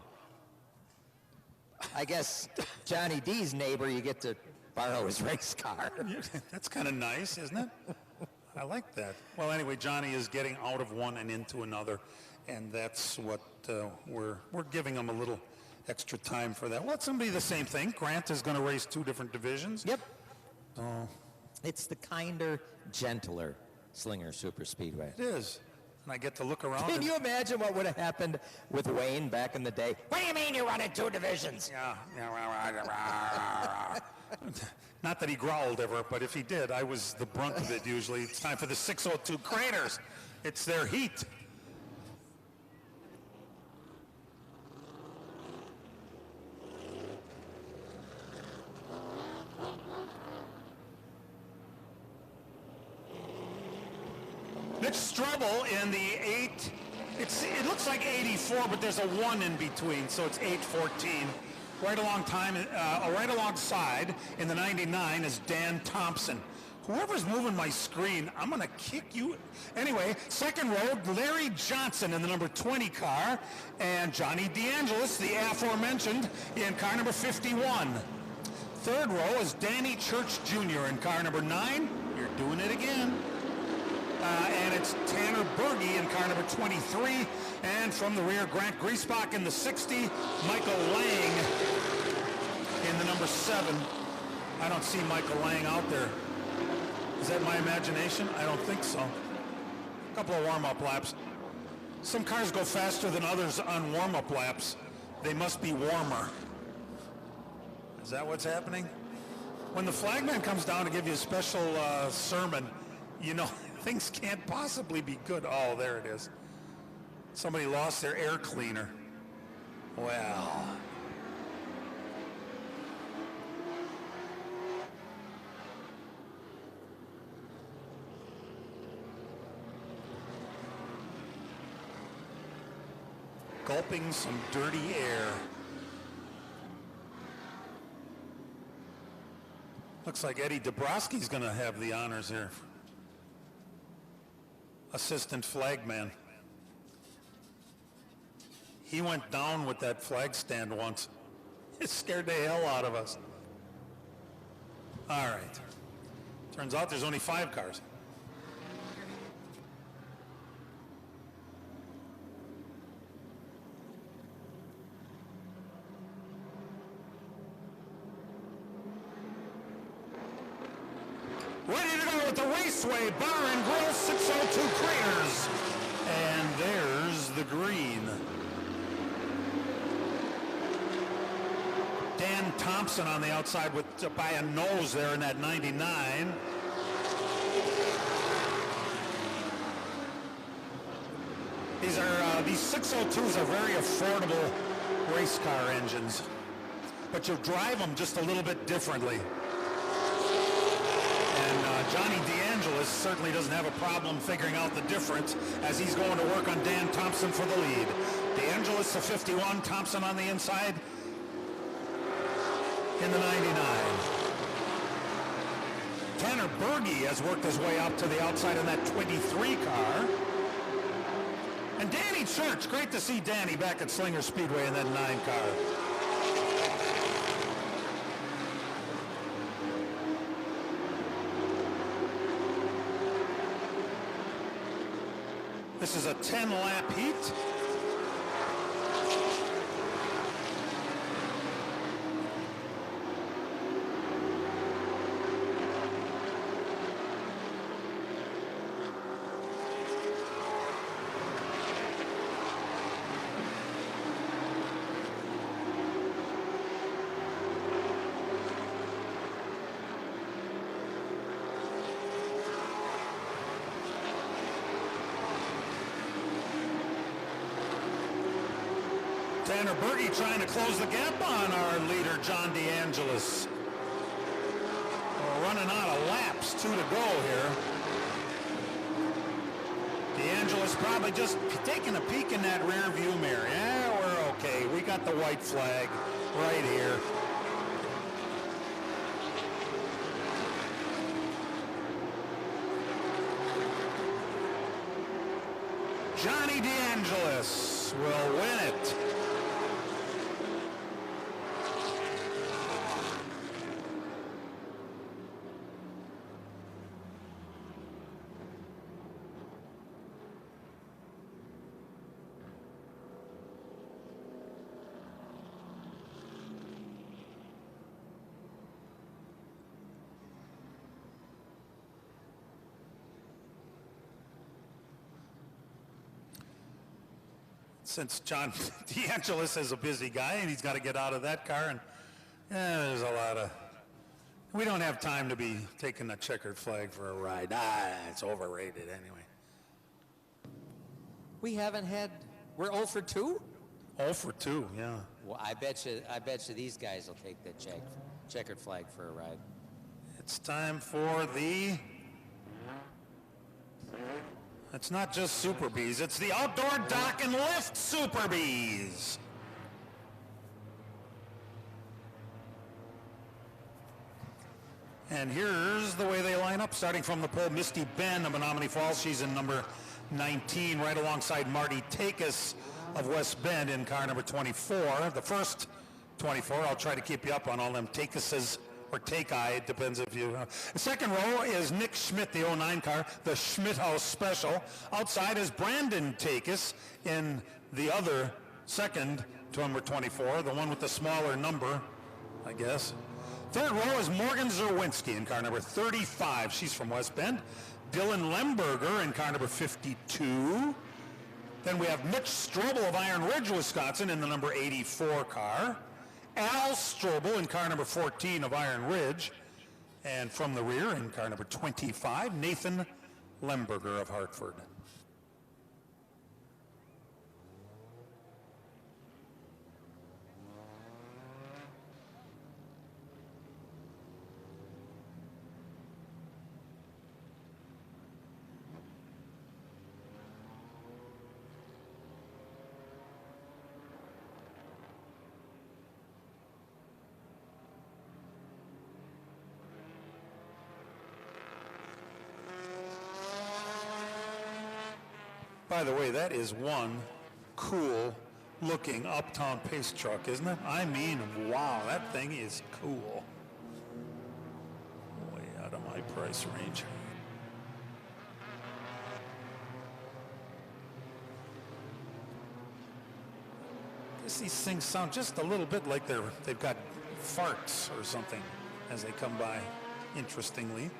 I guess Johnny D's neighbor, you get to borrow his race car.
That's kind of nice, isn't it? I like that. Well, anyway, Johnny is getting out of one and into another, and that's what we're giving him a little extra time for that. Well, it's going to be the same thing. Grant is going to race two different divisions.
Yep. It's the kinder, gentler Slinger Super Speedway.
It is. And I get to look around.
Can you imagine what would have happened with Wayne back in the day? What do you mean you're running two divisions?
Yeah. Not that he growled ever, but if he did, I was the brunt of it usually. It's time for the 602 Craters. It's their heat. Mitch Strubble in the 8, it looks like 84, but there's a 1 in between, so it's 814. Right alongside in the 99 is Dan Thompson. Whoever's moving my screen, I'm going to kick you. Anyway, second row, Larry Johnson in the number 20 car, and Johnny DeAngelis, the aforementioned, in car number 51. Third row is Danny Church Jr. in car number 9. You're doing it again. And it's Tanner Berge in car number 23. And from the rear, Grant Griesbach in the 60. Michael Lang in the number 7. I don't see Michael Lang out there. Is that my imagination? I don't think so. A couple of warm-up laps. Some cars go faster than others on warm-up laps. They must be warmer. Is that what's happening? When the flagman comes down to give you a special sermon, you know, things can't possibly be good. Oh, there it is. Somebody lost their air cleaner. Well. Gulping some dirty air. Looks like Eddie Dabrowski's going to have the honors here. Assistant flagman. He went down with that flag stand once. It scared the hell out of us. All right. Turns out there's only 5 cars. at the Raceway Bar and Grill 602 Craters. And there's the green. Dan Thompson on the outside with by a nose there in that 99. These 602s are very affordable race car engines, but you drive them just a little bit differently. And Johnny DeAngelis certainly doesn't have a problem figuring out the difference as he's going to work on Dan Thompson for the lead. DeAngelis the 51, Thompson on the inside in the 99. Tanner Berge has worked his way up to the outside in that 23 car. And Danny Church, great to see Danny back at Slinger Speedway in that 9 car. This is a 10-lap heat. Tanner Berge trying to close the gap on our leader, John DeAngelis. We're running out of laps, 2 to go here. DeAngelis probably just taking a peek in that rear view mirror. Yeah, we're okay. We got the white flag right here. Johnny DeAngelis will win it. Since John DeAngelis is a busy guy and he's got to get out of that car, and there's a lot of, we don't have time to be taking a checkered flag for a ride. It's overrated anyway.
We haven't had, we're 0 for 2?
0 for 2, yeah.
Well, I bet you these guys will take the checkered flag for a ride.
It's time for the, it's not just Super Bees, it's the Outdoor Dock and Lift Super Bees. And here's the way they line up, starting from the pole. Misty Ben of Menominee Falls, she's in number 19, right alongside Marty Takis of West Bend in car number 24. The first 24, I'll try to keep you up on all them Takises, or Take-I, it depends if you... The second row is Nick Schmidt, the 09 car, the Schmidt House Special. Outside is Brandon Takis in the other second to number 24, the one with the smaller number, I guess. Third row is Morgan Zerwinski in car number 35. She's from West Bend. Dylan Lemberger in car number 52. Then we have Mitch Strobel of Iron Ridge, Wisconsin in the number 84 car. Al Strobel in car number 14 of Iron Ridge. And from the rear in car number 25, Nathan Lemberger of Hartford. By the way, that is one cool looking Uptown pace truck, isn't it? I mean, wow, that thing is cool. Way out of my price range. I guess these things sound just a little bit like they've got farts or something as they come by, interestingly.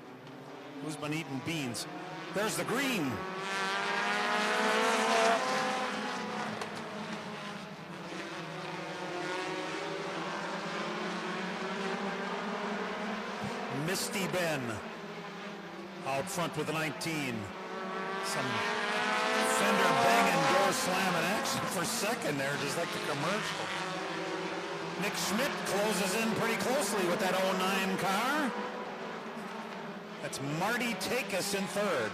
Who's been eating beans? There's the green. Misty Ben out front with the 19. Some fender banging, door slamming action for second there, just like the commercial. Nick Schmidt closes in pretty closely with that 09 car. That's Marty Takis in third.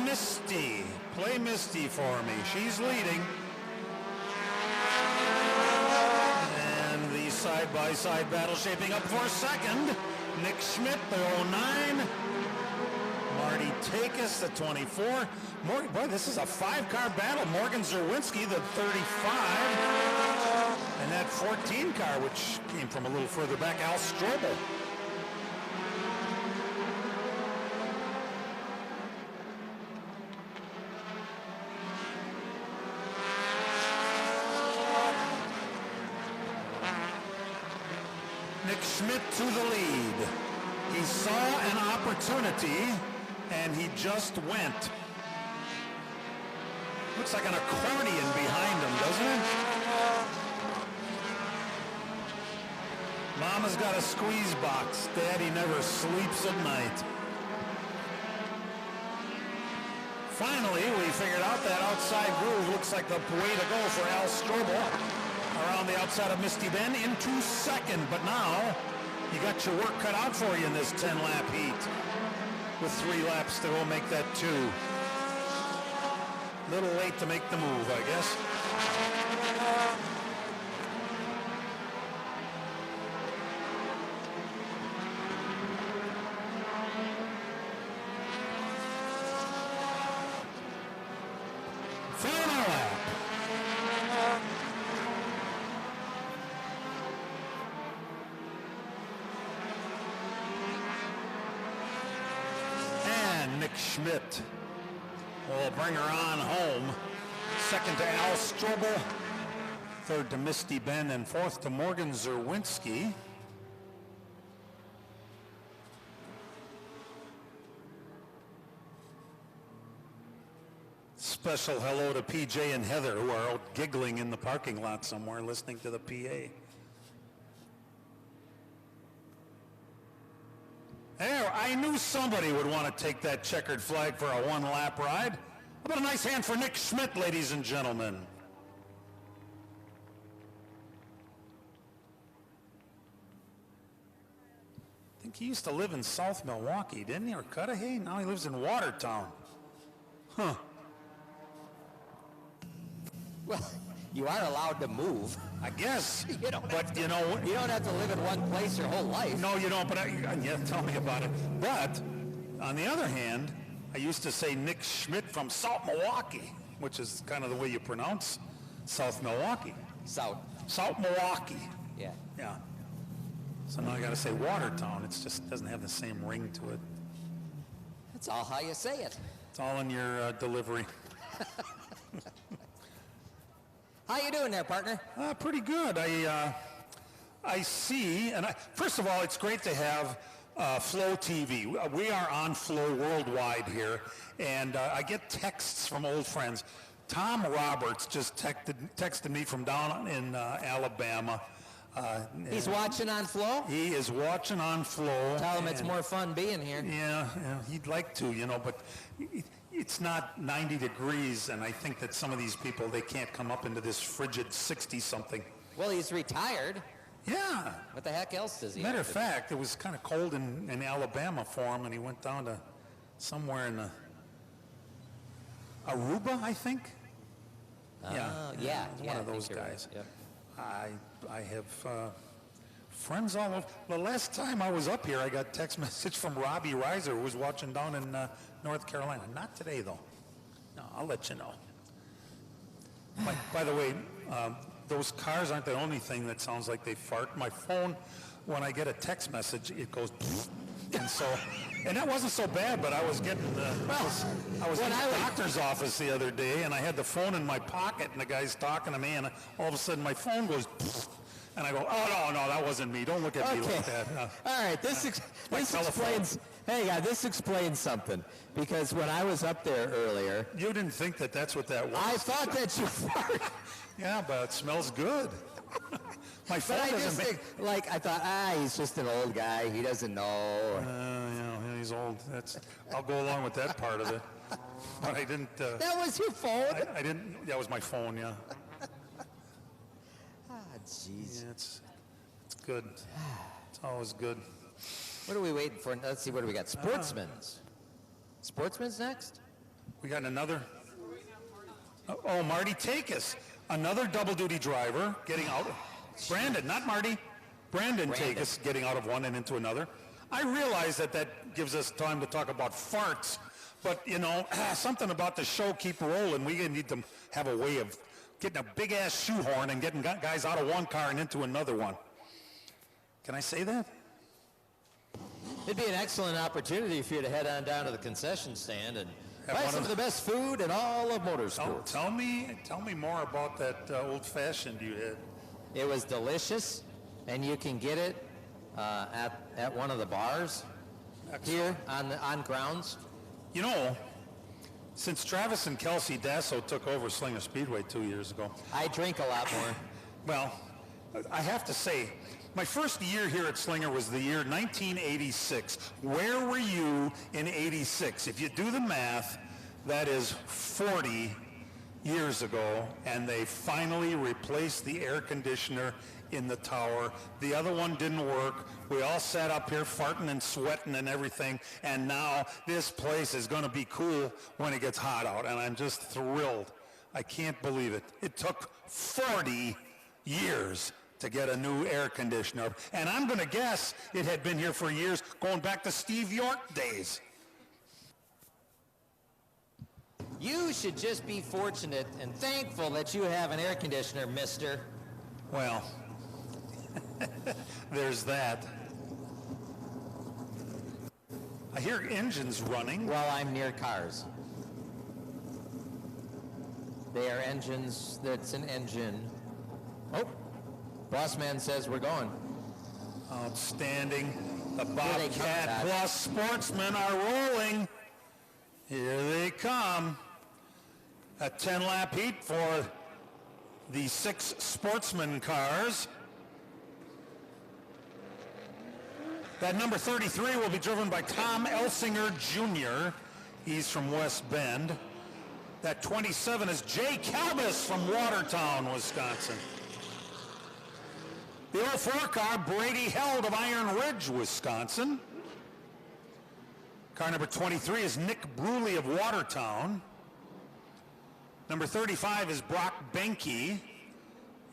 Misty, play Misty for me. She's leading. And the side-by-side battle shaping up for second. Nick Schmidt, the 09. Marty Takis, the 24. Boy, this is a five-car battle. Morgan Zerwinski, the 35. And that 14 car, which came from a little further back, Al Strobel. Nick Schmidt to the lead. He saw an opportunity, and he just went. Looks like an accordion behind him, doesn't it? Mama's got a squeeze box. Daddy never sleeps at night. Finally, we figured out that outside groove looks like the way to go for Al Strobel. Around the outside of Misty Ben into second, but now you got your work cut out for you in this 10-lap heat. With 3 laps to go, make that 2. Little late to make the move, I guess. Final lap. Nick Schmidt will bring her on home. Second to Al Strobel, third to Misty Ben, and fourth to Morgan Zerwinski. Special hello to PJ and Heather, who are out giggling in the parking lot somewhere listening to the PA. There, I knew somebody would want to take that checkered flag for a one-lap ride. How about a nice hand for Nick Schmidt, ladies and gentlemen? I think he used to live in South Milwaukee, didn't he, or Cudahy? Now he lives in Watertown. Huh.
Well, you are allowed to move.
I guess,
You don't
but you know,
You don't have to live in one place your whole life.
no, you don't. But yeah, tell me about it. But on the other hand, I used to say Nick Schmidt from South Milwaukee, which is kind of the way you pronounce South Milwaukee.
South.
South Milwaukee.
Yeah.
Yeah. So now I got to say Watertown. It just doesn't have the same ring to it.
That's all how you say it.
It's all in your delivery.
How you doing there, partner?
Pretty good. I see, and first of all, it's great to have Flow TV. We are on Flow worldwide here, and I get texts from old friends. Tom Roberts just texted me from down in Alabama.
He's watching on Flow?
He is watching on Flow.
Tell him it's more fun being here.
Yeah, he'd like to, but it's not 90 degrees, and I think that some of these people, they can't come up into this frigid 60-something.
Well, he's retired.
Yeah.
What the heck else does he
Matter
have
of
to do?
fact, it was kind of cold in Alabama for him, and he went down to somewhere in Aruba, I think.
Yeah,
he's one of
I
those
think you're
guys.
right. Yep.
I have friends all over. The last time I was up here, I got a text message from Robbie Reiser, who was watching down in North Carolina. Not today, though. No, I'll let you know. By the way, those cars aren't the only thing that sounds like they fart. My phone, when I get a text message, it goes, And so, and that wasn't so bad, but I was getting, I was in the doctor's office the other day, and I had the phone in my pocket, and the guy's talking to me, and all of a sudden my phone goes, and I go, oh, no, that wasn't me. Don't look at me like that.
All right, this explains, hey, this explains something. Because when I was up there earlier...
You didn't think that that's what that was.
I thought that you farted.
Yeah, but it smells good. My phone
but I
doesn't
just
make...
think, like, I thought, he's just an old guy. He doesn't know.
Yeah, he's old. I'll go along with that part of it. But I didn't...
that was your phone?
I didn't... That was my phone, yeah.
Jeez.
Yeah, it's good. It's always good.
What are we waiting for? Let's see, what do we got? Sportsman's. Sportsman's next?
We got another... Oh, Marty Takis. Another double-duty driver getting out... Brandon, not Marty. Brandon Takis getting out of one and into another. I realize that gives us time to talk about farts, but, something about the show keep rolling. We need to have a way of getting a big-ass shoehorn and getting guys out of one car and into another one. Can I say that?
It'd be an excellent opportunity for you to head on down to the concession stand and buy some of the best food in all of motorsports.
Tell me more about that old-fashioned you had.
It was delicious, and you can get it at one of the bars here on grounds.
Since Travis and Kelsey Dasso took over Slinger Speedway 2 years ago,
I drink a lot more.
Well, I have to say, my first year here at Slinger was the year 1986. Where were you in 86? If you do the math, that is 40 years ago, and they finally replaced the air conditioner in the tower. The other one didn't work. We all sat up here farting and sweating and everything, and now this place is going to be cool when it gets hot out, and I'm just thrilled. I can't believe it. It took 40 years to get a new air conditioner, and I'm going to guess it had been here for years, going back to Steve York days.
You should just be fortunate and thankful that you have an air conditioner, mister.
Well, there's that. I hear engines running.
Well, I'm near cars. They are engines. That's an engine. Oh, boss man says we're going.
Outstanding. The Bobcat Plus Sportsmen are rolling. Here they come. A 10-lap heat for the 6 Sportsman cars. That number 33 will be driven by Tom Elsinger Jr. He's from West Bend. That 27 is Jay Calbus from Watertown, Wisconsin. The 04 car, Brady Held of Iron Ridge, Wisconsin. Car number 23 is Nick Bruley of Watertown. Number 35 is Brock Benke.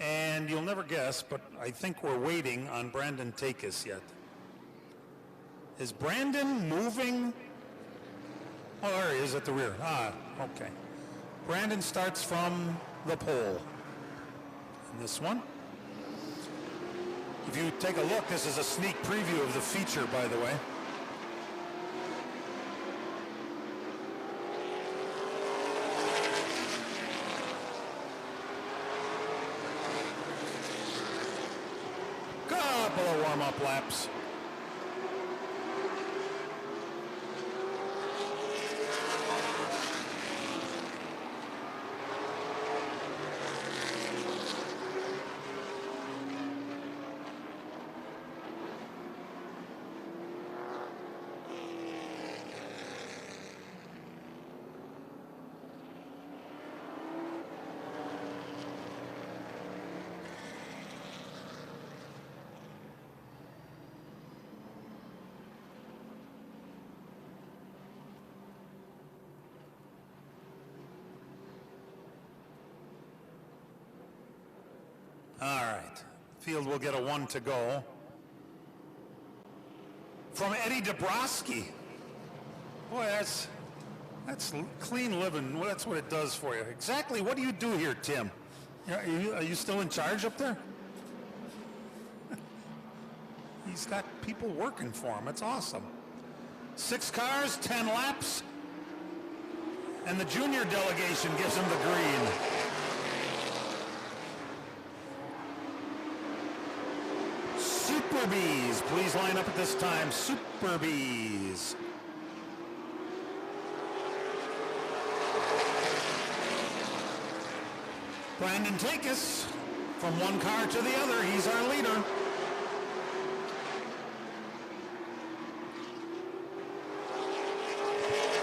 And you'll never guess, but I think we're waiting on Brandon Takis yet. Is Brandon moving? Oh, there he is at the rear. Okay. Brandon starts from the pole in this one. If you take a look, this is a sneak preview of the feature, by the way. Couple of warm-up laps. All right. Field will get a 1 to go. From Eddie Dabrowski. Boy, that's clean living. Well, that's what it does for you. Exactly. What do you do here, Tim? Are you still in charge up there? He's got people working for him. It's awesome. 6 cars, 10 laps, and the junior delegation gives him the green. Super Bees, please line up at this time. Super Bees. Brandon Takis, from one car to the other, he's our leader.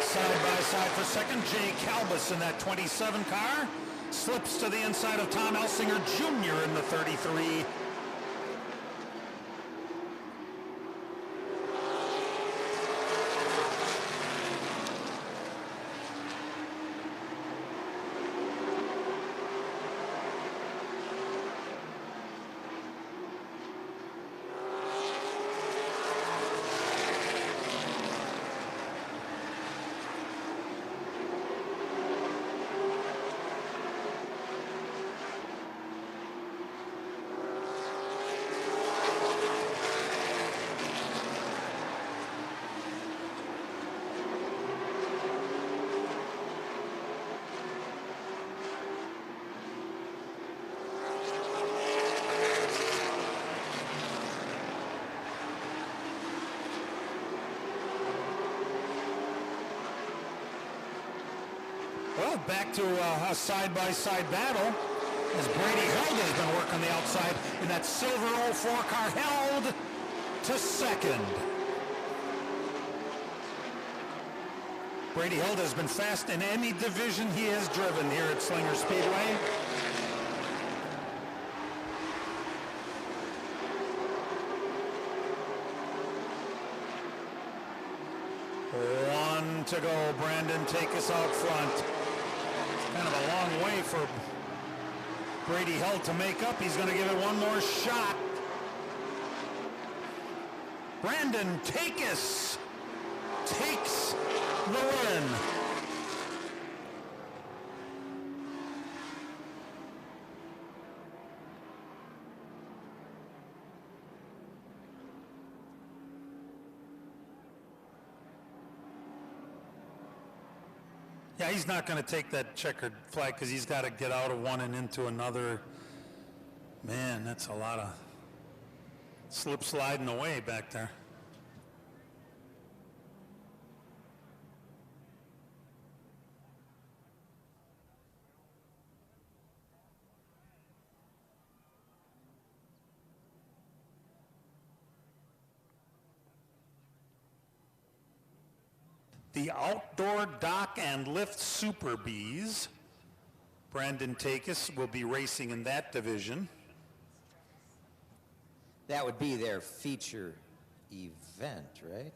Side by side for second, Jay Calbus in that 27 car. Slips to the inside of Tom Elsinger Jr. in the 33. Well, back to a side-by-side battle as Brady Held has been working the outside in that silver 04 car, held to second. Brady Held has been fast in any division he has driven here at Slinger Speedway. One to go. Brandon Takis out front. It's kind of a long way for Brady Held to make up. He's going to give it one more shot. Brandon Takis takes the win. Yeah, he's not going to take that checkered flag because he's got to get out of one and into another. Man, that's a lot of slip sliding away back there. The outdoor dock and lift Super Bees. Brandon Takis will be racing in that division.
That would be their feature event, right?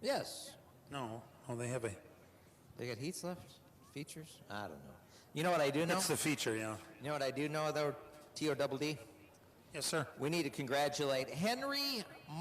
Yes.
No, they have a...
They got heats left? Features? I don't know. You know what I do know?
It's the feature, yeah.
You know what I do know, though, T-O-double-D?
Yes, sir.
We need to congratulate Henry